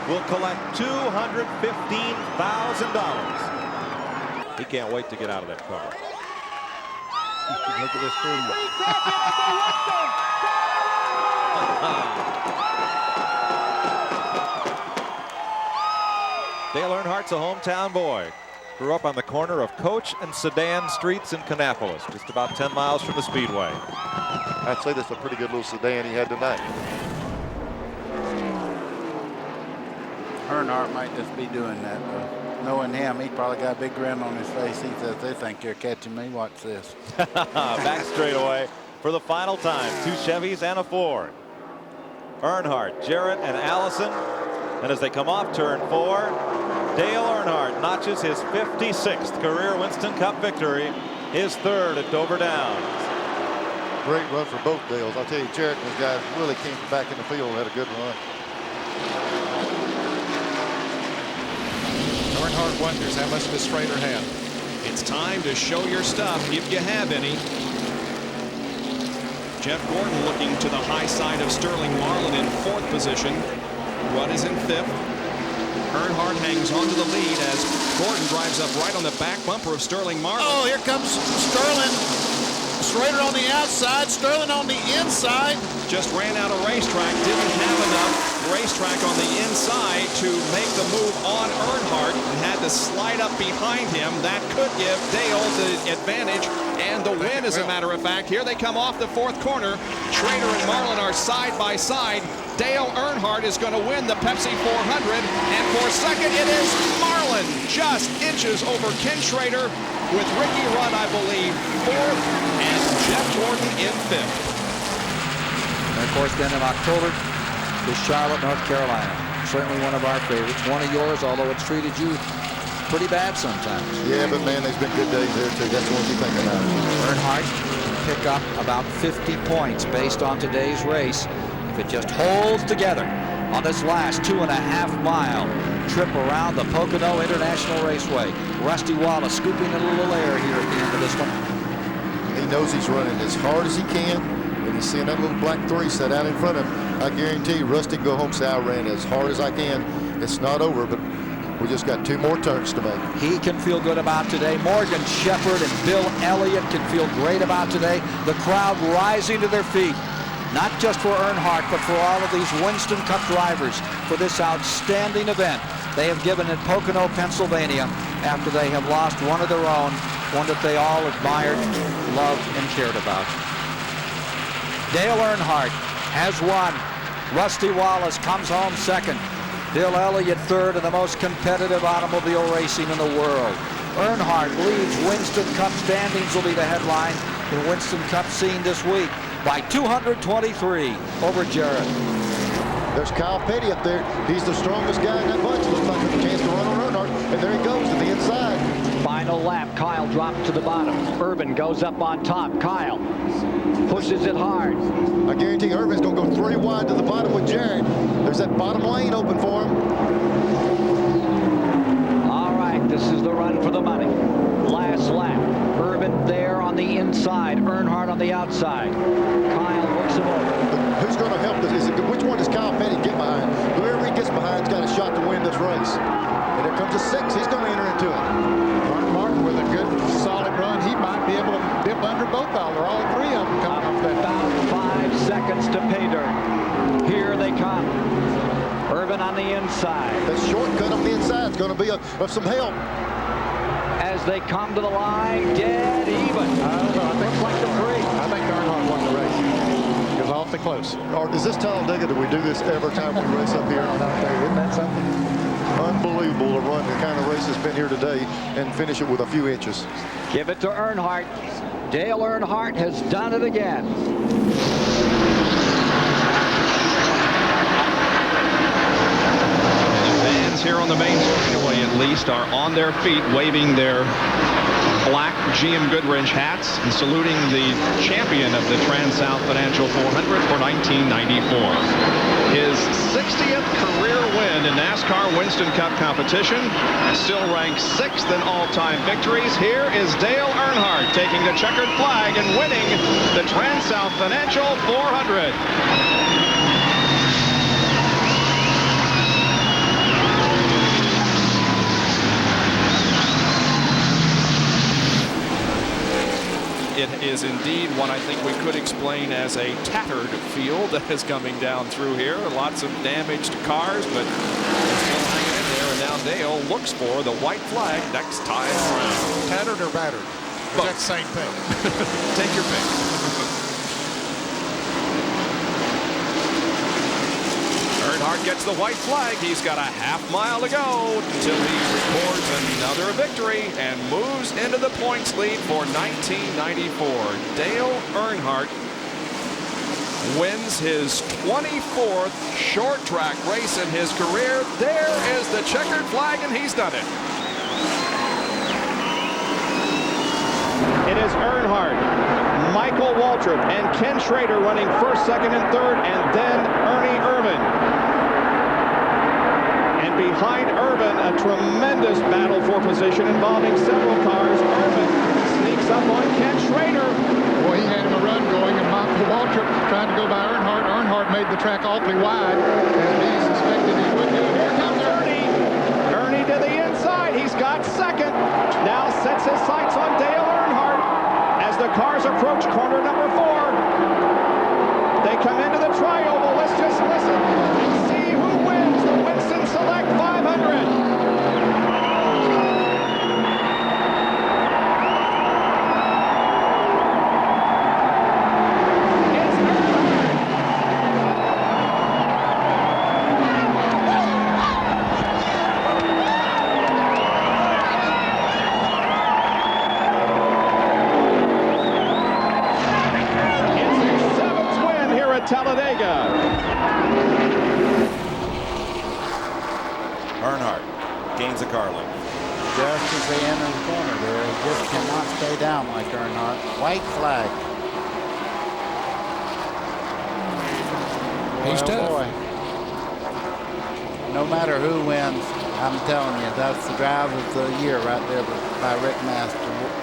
will collect $215,000. He can't wait to get out of that car. Look at this crew. Dale Earnhardt's a hometown boy. Grew up on the corner of Coach and Sedan Streets in Kannapolis, just about 10 miles from the Speedway. I'd say that's a pretty good little sedan he had tonight. Earnhart might just be doing that, though. Knowing him, he probably got a big grin on his face. He says, they think you're catching me. Watch this. Back straightaway for the final time. 2 Chevys and a Ford. Earnhardt, Jarrett, and Allison. And as they come off turn 4, Dale Earnhardt notches his 56th career Winston Cup victory, his 3rd at Dover Downs. Great run for both Dales. I'll tell you, Jarrett and those guys really came back in the field and had a good run. Earnhardt wonders how much does Schrader have. It's time to show your stuff if you have any. Jeff Gordon looking to the high side of Sterling Marlin in 4th position. Rudd is in 5th. Earnhardt hangs on to the lead as Gordon drives up right on the back bumper of Sterling Marlin. Oh, here comes Sterling. Schrader on the outside, Sterling on the inside. Just ran out of racetrack, didn't have enough racetrack on the inside to make the move on Earnhardt and had to slide up behind him. That could give Dale the advantage and the win, as a matter of fact. Here they come off the 4th corner. Schrader and Marlin are side by side. Dale Earnhardt is going to win the Pepsi 400, and for second it is Marlin, just inches over Ken Schrader, with Ricky Rudd, I believe, fourth, and Jeff Gordon in fifth. And of course, then in October is Charlotte, North Carolina. Certainly one of our favorites. One of yours, although it's treated you pretty bad sometimes. Yeah, but man, there's been good days there too. That's the one you think about. Earnhardt pick up about 50 points based on today's race if it just holds together on this last 2.5-mile trip around the Pocono International Raceway. Rusty Wallace scooping a little air here at the end of this one. He knows he's running as hard as he can. When he's seeing that little black 3 set out in front of him, I guarantee you Rusty can go home and say, I ran as hard as I can. It's not over, but we just got 2 more turns to make. He can feel good about today. Morgan Shepherd and Bill Elliott can feel great about today. The crowd rising to their feet, not just for Earnhardt, but for all of these Winston Cup drivers for this outstanding event they have given in Pocono, Pennsylvania, after they have lost one of their own, one that they all admired, loved, and cared about. Dale Earnhardt has won. Rusty Wallace comes home second. Bill Elliott third in the most competitive automobile racing in the world. Earnhardt leads. Winston Cup standings will be the headline in Winston Cup scene this week by 223 over Jarrett. There's Kyle Petty up there. He's the strongest guy in that bunch. Looks like there's a chance to run on Earnhardt. And there he goes to the inside. Final lap. Kyle dropped to the bottom. Urban goes up on top. Kyle pushes it hard. I guarantee Urban's going to go 3 wide to the bottom with Jarrett. There's that bottom lane open for him. All right, this is the run for the money. Last lap. Urban there on the inside. Earnhardt on the outside. Kyle works him over. But who's going to help this? Which one does Kyle Petty get behind? Whoever he gets behind's got a shot to win this race. And there comes a 6. He's going to enter into it. Martin with a good, solid run. He might be able to dip under both of them, or all 3 of them coming off that. About 5 seconds to pay dirt. Here they come. Urban on the inside. That shortcut on the inside is going to be of some help. As they come to the line, dead even. I don't know. I think like the 3. I think Earnhardt won the race. It was awfully close. Is this Talladega? Do we do this every time we race up here? Isn't that something? Unbelievable to run the kind of race that's been here today and finish it with a few inches. Give it to Earnhardt. Dale Earnhardt has done it again. Fans here on the main straightaway at least are on their feet waving their black GM Goodrich hats and saluting the champion of the Trans-South Financial 400 for 1994. His 60th career win in NASCAR Winston Cup competition, still ranked 6th in all-time victories. Here is Dale Earnhardt taking the checkered flag and winning the Trans-South Financial 400. It is indeed what I think we could explain as a tattered field that is coming down through here. Lots of damaged cars, but they're still hanging in there. And now Dale looks for the white flag next time around. Tattered or battered? That's the same thing. Take your pick. Earnhardt gets the white flag. He's got a half-mile to go until he records another victory and moves into the points lead for 1994. Dale Earnhardt wins his 24th short track race in his career. There is the checkered flag, and he's done it. It is Earnhardt, Michael Waltrip, and Ken Schrader running first, second, and third, and then Ernie Irvan. And behind Irvan, a tremendous battle for position involving several cars. Irvan sneaks up on Ken Schrader. Well, he had him a run going, and Michael Waltrip tried to go by Earnhardt. Earnhardt made the track awfully wide, and he suspected he would do. Here comes Ernie. Ernie to the inside. He's got second. Now sets his sights on Dale Earnhardt as the cars approach corner number 4. They come into the tri-oval. Let's just listen and see who wins the Winston Select 500. gains a car length. Just as they enter the corner there, he just cannot stay down like Earnhardt. White flag. He's tough. Boy. No matter who wins, I'm telling you, that's the drive of the year right there by Rick Master.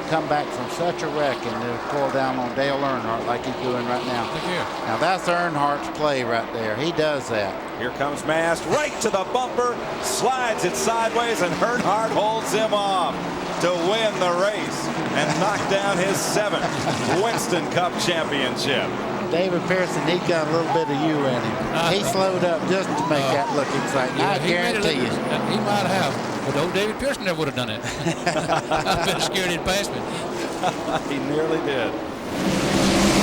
Come back from such a wreck and to pull down on Dale Earnhardt like he's doing right now. Now that's Earnhardt's play right there. He does that. Here comes Mast right to the bumper, slides it sideways, and Earnhardt holds him off to win the race and knock down his 7th Winston Cup championship. David Pearson, he got a little bit of you in him. He slowed up just to make that look exciting. Yeah, I guarantee you. He might have, but old David Pearson never would have done it. I've been scared he'd pass me. He nearly did.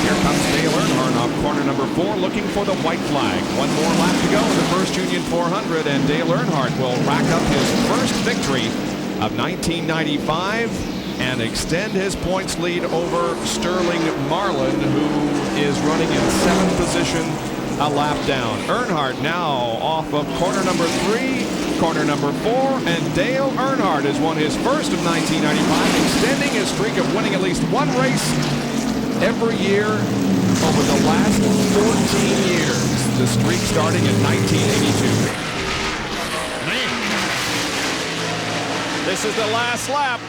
Here comes Dale Earnhardt off corner number 4, looking for the white flag. One more lap to go in the first Union 400, and Dale Earnhardt will rack up his first victory of 1995 and extend his points lead over Sterling Marlin, who is running in 7th position, a lap down. Earnhardt now off of corner number 3, corner number 4, and Dale Earnhardt has won his first of 1995, extending his streak of winning at least one race every year over the last 14 years. The streak starting in 1982. This is the last lap.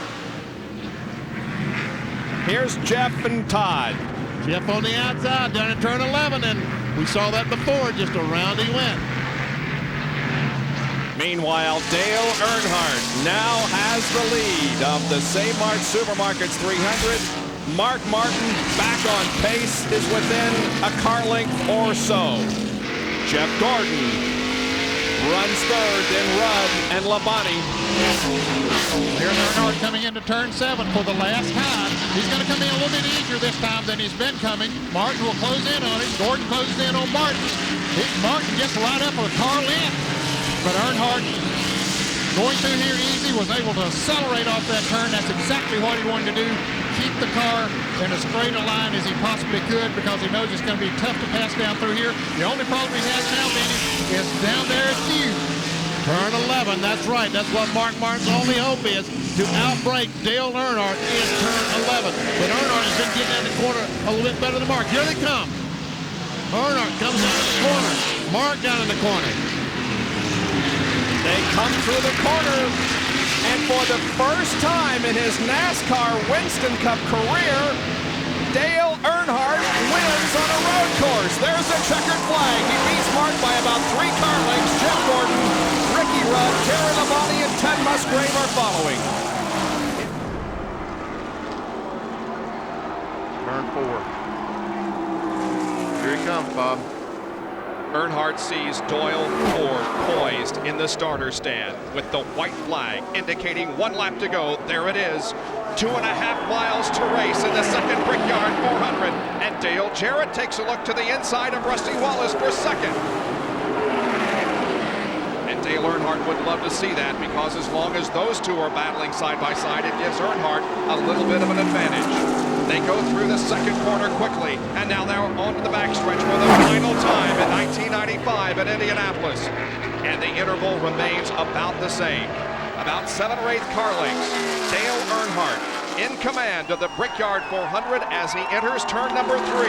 Here's Jeff and Todd. Jeff on the outside down at turn 11, and we saw that before, just around he went. Meanwhile, Dale Earnhardt now has the lead of the Save Mart Supermarkets 300. Mark Martin back on pace, is within a car length or so. Jeff Gordon runs third, then Rudd and Labonte. Here's Earnhardt coming into turn 7 for the last time. He's going to come in a little bit easier this time than he's been coming. Martin will close in on him. Gordon closes in on Martin. Martin gets to line up with a car length, but Earnhardt going through here easy was able to accelerate off that turn. That's exactly what he wanted to do. Keep the car in as straight a line as he possibly could because he knows it's going to be tough to pass down through here. The only problem he has now, Benny, is down there at Hughes. Turn 11, that's right. That's what Mark Martin's only hope is, to outbreak Dale Earnhardt in turn 11. But Earnhardt has been getting in the corner a little bit better than Mark. Here they come. Earnhardt comes down in the corner. Mark down in the corner. They come through the corner, and for the first time in his NASCAR Winston Cup career, Dale Earnhardt wins on a road course. There's a checkered flag. He beats Mark by about 3 car lengths. Jeff Gordon, Ricky Rudd, Terry Labonte, and Ted Musgrave are following. Turn 4. Here he comes, Bob. Earnhardt sees Doyle Ford poised in the starter stand with the white flag indicating 1 lap to go. There it is. 2.5 miles to race in the second Brickyard 400. And Dale Jarrett takes a look to the inside of Rusty Wallace for second. And Dale Earnhardt would love to see that because as long as those two are battling side by side, it gives Earnhardt a little bit of an advantage. They go through the second corner quickly, and now they're on to the backstretch for the final time in 1995 at Indianapolis. And the interval remains about the same. About 7 or 8 car lengths. Dale Earnhardt in command of the Brickyard 400 as he enters turn number 3.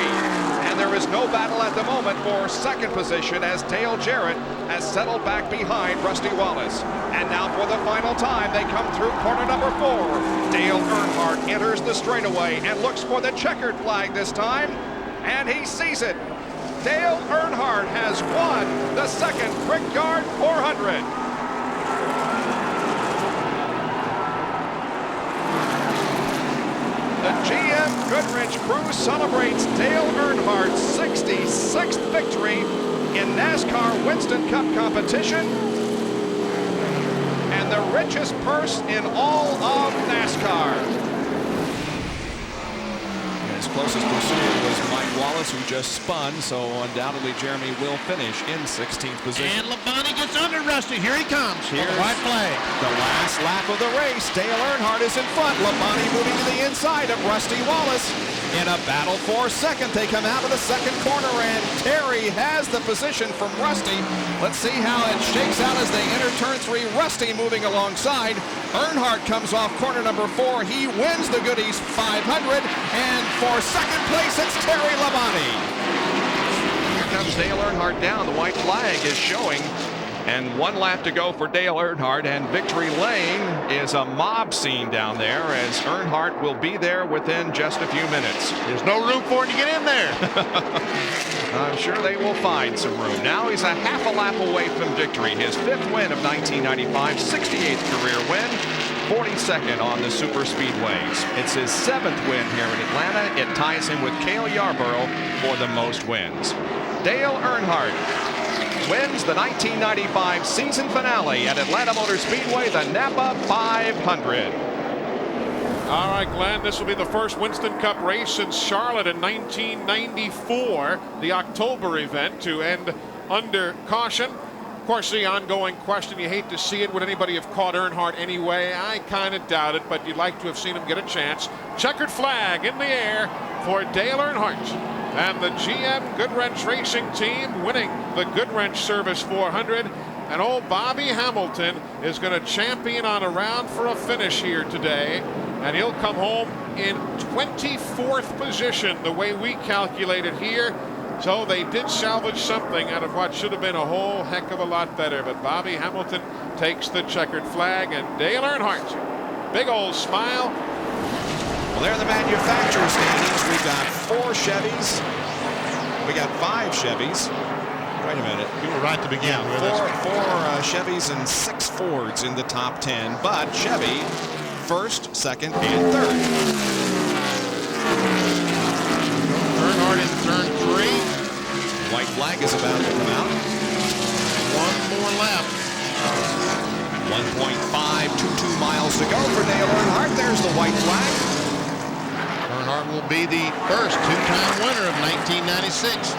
And there is no battle at the moment for second position as Dale Jarrett has settled back behind Rusty Wallace. And now for the final time, they come through corner number 4. Dale Earnhardt enters the straightaway and looks for the checkered flag this time. And he sees it. Dale Earnhardt has won the second Brickyard 400. The GM Goodrich crew celebrates Dale Earnhardt's 66th victory in NASCAR Winston Cup competition and the richest purse in all of NASCAR. His closest pursuer was Mike Wallace, who just spun, so undoubtedly Jeremy will finish in 16th position. And Labonte gets under Rusty. Here he comes. Here's white flag. The last lap of the race. Dale Earnhardt is in front. Labonte moving to the inside of Rusty Wallace. In a battle for second, they come out of the second corner, and Terry has the position from Rusty Let's see how it shakes out as they enter turn 3. Rusty moving alongside. Earnhardt comes off corner number 4. He wins the Goodies 500. And for second place, it's Terry Labonte. Here comes Dale Earnhardt down. The white flag is showing. And 1 lap to go for Dale Earnhardt, and Victory Lane is a mob scene down there as Earnhardt will be there within just a few minutes. There's no room for him to get in there. I'm sure they will find some room. Now he's a half a lap away from victory. His 5th win of 1995, 68th career win, 42nd on the super speedways. It's his 7th win here in Atlanta. It ties him with Cale Yarborough for the most wins. Dale Earnhardt wins the 1995 season finale at Atlanta Motor Speedway, the Napa 500. All right, Glenn, this will be the first Winston Cup race since Charlotte in 1994, the October event, to end under caution. Of course, the ongoing question, you hate to see it. Would anybody have caught Earnhardt anyway? I kind of doubt it, but you'd like to have seen him get a chance. Checkered flag in the air for Dale Earnhardt. And the GM Goodwrench Racing Team winning the Goodwrench Service 400. And old Bobby Hamilton is going to champion on a round for a finish here today. And he'll come home in 24th position, the way we calculate it here. So they did salvage something out of what should have been a whole heck of a lot better. But Bobby Hamilton takes the checkered flag, and Dale Earnhardt, big old smile. Well, there are the manufacturer standings. We've got 4 Chevys. We got 5 Chevys. Wait a minute. You were right to begin. Yeah, 4 Chevys and 6 Fords in the top 10. But Chevy, 1st, 2nd, and 3rd. Earnhardt in turn 3. White flag is about to come out. 1 more lap. 1.522 miles to go for Dale Earnhardt. There's the white flag. Earnhardt will be the first 2-time winner of 1996,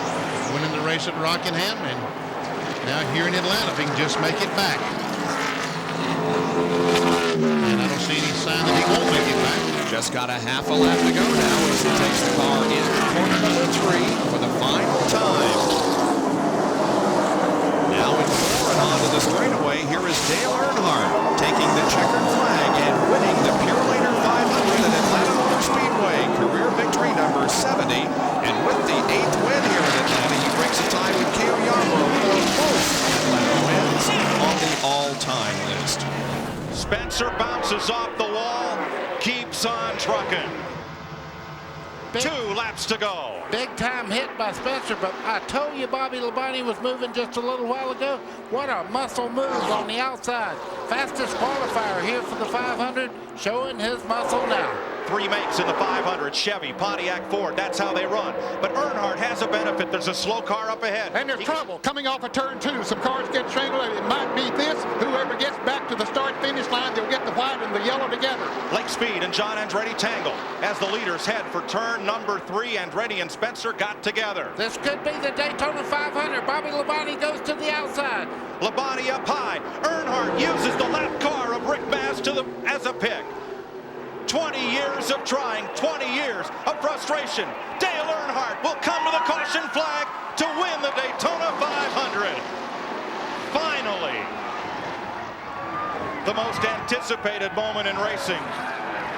winning the race at Rockingham, and now here in Atlanta, if he can just make it back. And I don't see any sign that he won't make it back. Just got a half a lap to go now as he takes the car into corner number 3 for the final time. Now in 4 and onto the straightaway, here is Dale Earnhardt taking the checkered flag and winning the Pure Later 500 at Atlanta Motor Speedway. Career victory number 70. And with the 8th win here in Atlanta, he breaks a tie with Cale Yarborough for most Atlanta wins on the all-time list. Spencer bounces off the wall, keeps on trucking. 2 laps to go. Big time hit by Spencer, but I told you Bobby Labonte was moving just a little while ago. What a muscle move on the outside. Fastest qualifier here for the 500, showing his muscle now. 3 makes in the 500, Chevy, Pontiac, Ford. That's how they run. But Earnhardt has a benefit. There's a slow car up ahead. And there's trouble coming off of turn 2. Some cars get strangled. It might be this. Whoever gets back to the start-finish line, they'll get the white and the yellow together. Lake Speed and John Andretti tangle as the leaders head for turn number 3. Andretti and Spencer got together. This could be the Daytona 500. Bobby Labonte goes to the outside. Labonte up high. Earnhardt uses the lap car of Rick Mast as a pick. 20 years of trying, 20 years of frustration. Dale Earnhardt will come to the caution flag to win the Daytona 500. Finally, the most anticipated moment in racing.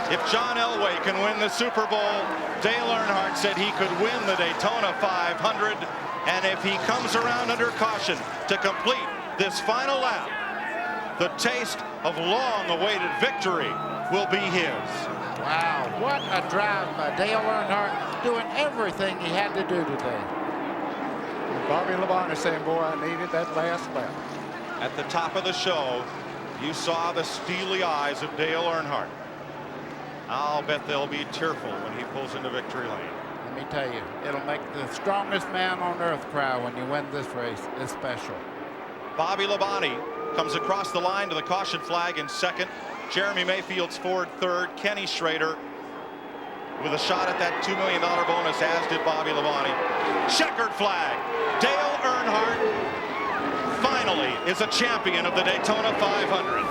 If John Elway can win the Super Bowl, Dale Earnhardt said he could win the Daytona 500. And if he comes around under caution to complete this final lap, the taste of long-awaited victory will be his. Wow, what a drive by Dale Earnhardt, doing everything he had to do today. Bobby Labonte saying, boy, I needed that last lap. At the top of the show, you saw the steely eyes of Dale Earnhardt. I'll bet they'll be tearful when he pulls into victory lane. Let me tell you, it'll make the strongest man on earth cry when you win this race. It's special. Bobby Labonte comes across the line to the caution flag in 2nd. Jeremy Mayfield's Ford 3rd. Kenny Schrader with a shot at that $2 million bonus, as did Bobby Labonte. Checkered flag. Dale Earnhardt finally is a champion of the Daytona 500.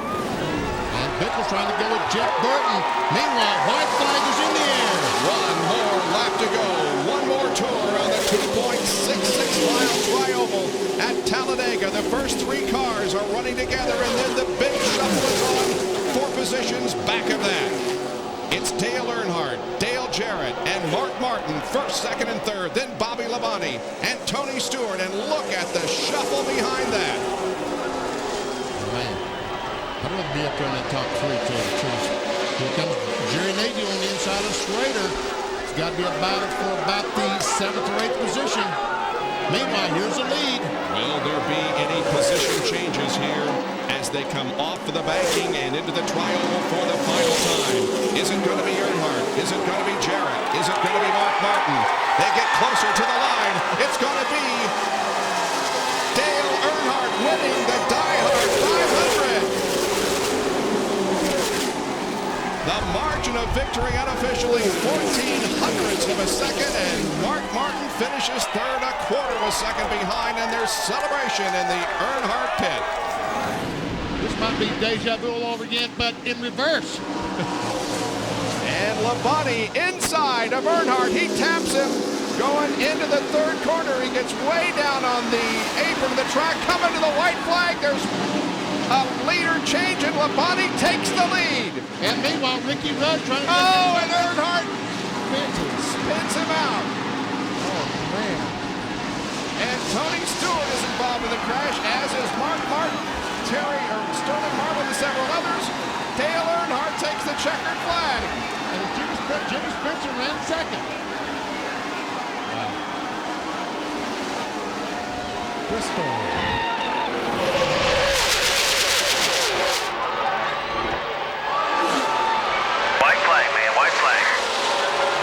And Bickle's trying to go with Jeff Burton. Meanwhile, white flag is in the air. One more lap to go. One more tour on the 2.66-mile tri-oval at Talladega. The first three cars are running together, and then the big shuffle is on for positions back of that. It's Dale Earnhardt, Dale Jarrett, and Mark Martin, first, second, and third. Then Bobby Labonte and Tony Stewart. And look at the shuffle behind that. Man, I'd rather be up there in that top three, to tell the truth. Here comes Jerry Nagy on the inside of Schrader. It's got to be about it for about the 7th or 8th position. Meanwhile, here's the lead. Will there be any position changes here as they come off of the banking and into the tri-oval for the final time? Is it going to be Earnhardt? Is it going to be Jarrett? Is it going to be Mark Martin? They get closer to the line. It's going to be Dale Earnhardt winning the Die-Hard 500. The margin of victory unofficially 0.14 of a second, and Mark Martin finishes third, a quarter of a second behind, and there's celebration in the Earnhardt pit. This might be deja vu all over again, but in reverse. And Labonte inside of Earnhardt. He taps him going into the third corner. He gets way down on the apron of the track. Coming to the white flag. There's a leader change, and Labonte takes the lead. And meanwhile, Ricky Rudd trying to... Oh, and Earnhardt spins him out. Oh, man. And Tony Stewart is involved in the crash, as is Mark Martin, Sterling Marlin, and several others. Dale Earnhardt takes the checkered flag. And Jimmy Spencer ran second. Wow. Bristol.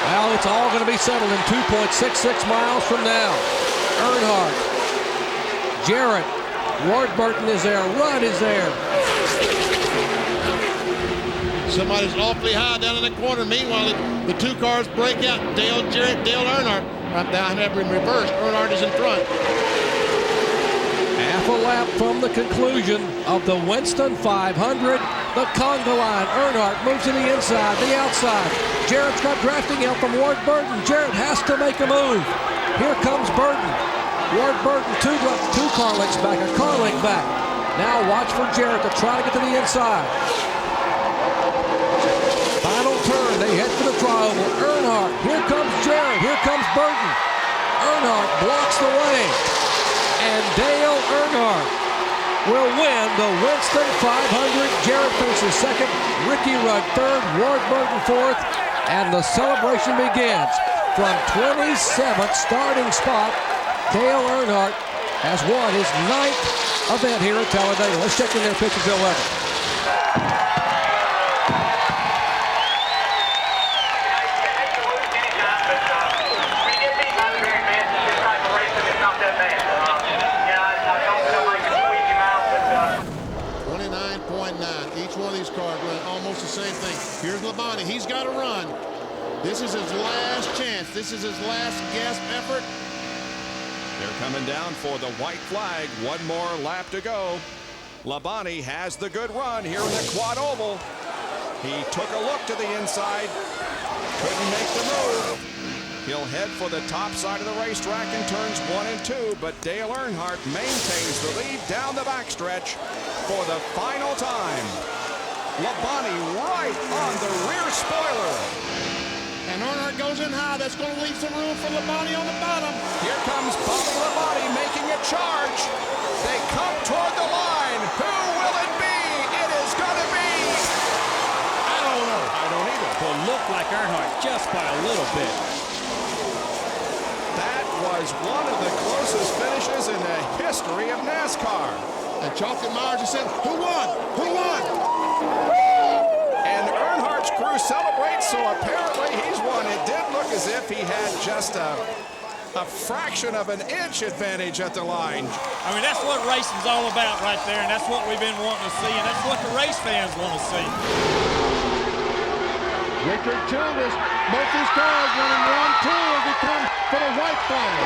Well, it's all going to be settled in 2.66 miles from now. Earnhardt, Jarrett, Ward Burton is there, Rudd is there. Somebody's awfully high down in the corner. Meanwhile, the two cars break out. Dale Jarrett, Dale Earnhardt. Right down in reverse. Earnhardt is in front. Half a lap from the conclusion of the Winston 500. The conga line. Earnhardt moves to the inside, the outside. Jarrett's got drafting help from Ward Burton. Jarrett has to make a move. Here comes Burton. Ward Burton, two car lengths back, a car length back. Now watch for Jarrett to try to get to the inside. Final turn, they head for the tri-oval. Earnhardt, here comes Jarrett, here comes Burton. Earnhardt blocks the way. And Dale Earnhardt will win the Winston 500. Jarrett finishes second, Ricky Rudd third, Ward Burton fourth, and the celebration begins. From 27th starting spot, Dale Earnhardt has won his 9th event here at Talladega. Let's check in their pictures at 11. Here's Labonte. He's got to run. This is his last chance. This is his last gasp effort. They're coming down for the white flag. One more lap to go. Labonte has the good run here in the quad oval. He took a look to the inside. Couldn't make the move. He'll head for the top side of the racetrack in turns 1 and 2, but Dale Earnhardt maintains the lead down the backstretch for the final time. Labonte right on the rear spoiler. And Earnhardt goes in high. That's going to leave some room for Labonte on the bottom. Here comes Bobby Labonte making a charge. They come toward the line. Who will it be? It is going to be... I don't know. I don't either. Will look like Earnhardt just by a little bit. That was one of the closest finishes in the history of NASCAR. And Chalky Myers just said, who won? Who won? And Earnhardt's crew celebrates, so apparently he's won. It did look as if he had just a fraction of an inch advantage at the line. I mean, that's what racing's all about right there, and that's what we've been wanting to see, and that's what the race fans want to see. Richard Childress, both these cars running 1-2 as we come for the white flag.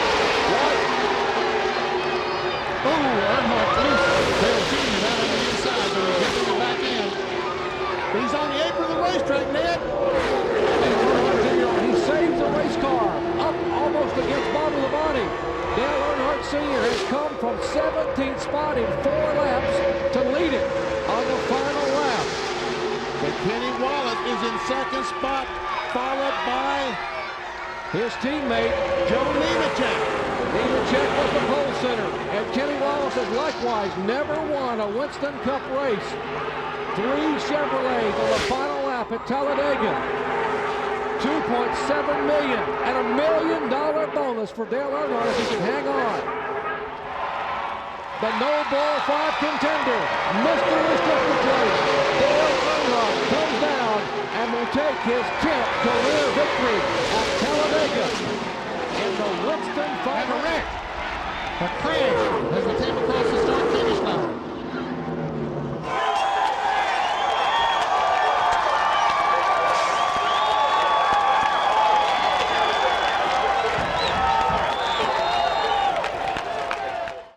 Oh, Earnhardt loose. They're shooting it out on the inside. They're getting it back in. He's on the apron of the racetrack, Ned. He saves the race car up almost against Bobby Labonte. Dale Earnhardt Sr. has come from 17th spot in 4 laps to lead it on the final lap. But Kenny Wallace is in 2nd spot, followed by his teammate, Joe Nemechek. Nemechek was the pole sitter, and Kenny Wallace has likewise never won a Winston Cup race. 3 Chevrolets on the final lap at Talladega. $2.7 million and $1 million bonus for Dale Earnhardt if he can hang on. The no ball 5 contender, Mr. Restricted Plate, Dale Earnhardt comes down and will take his 10th career victory at Talladega in the Winston 500. The crash as they came across the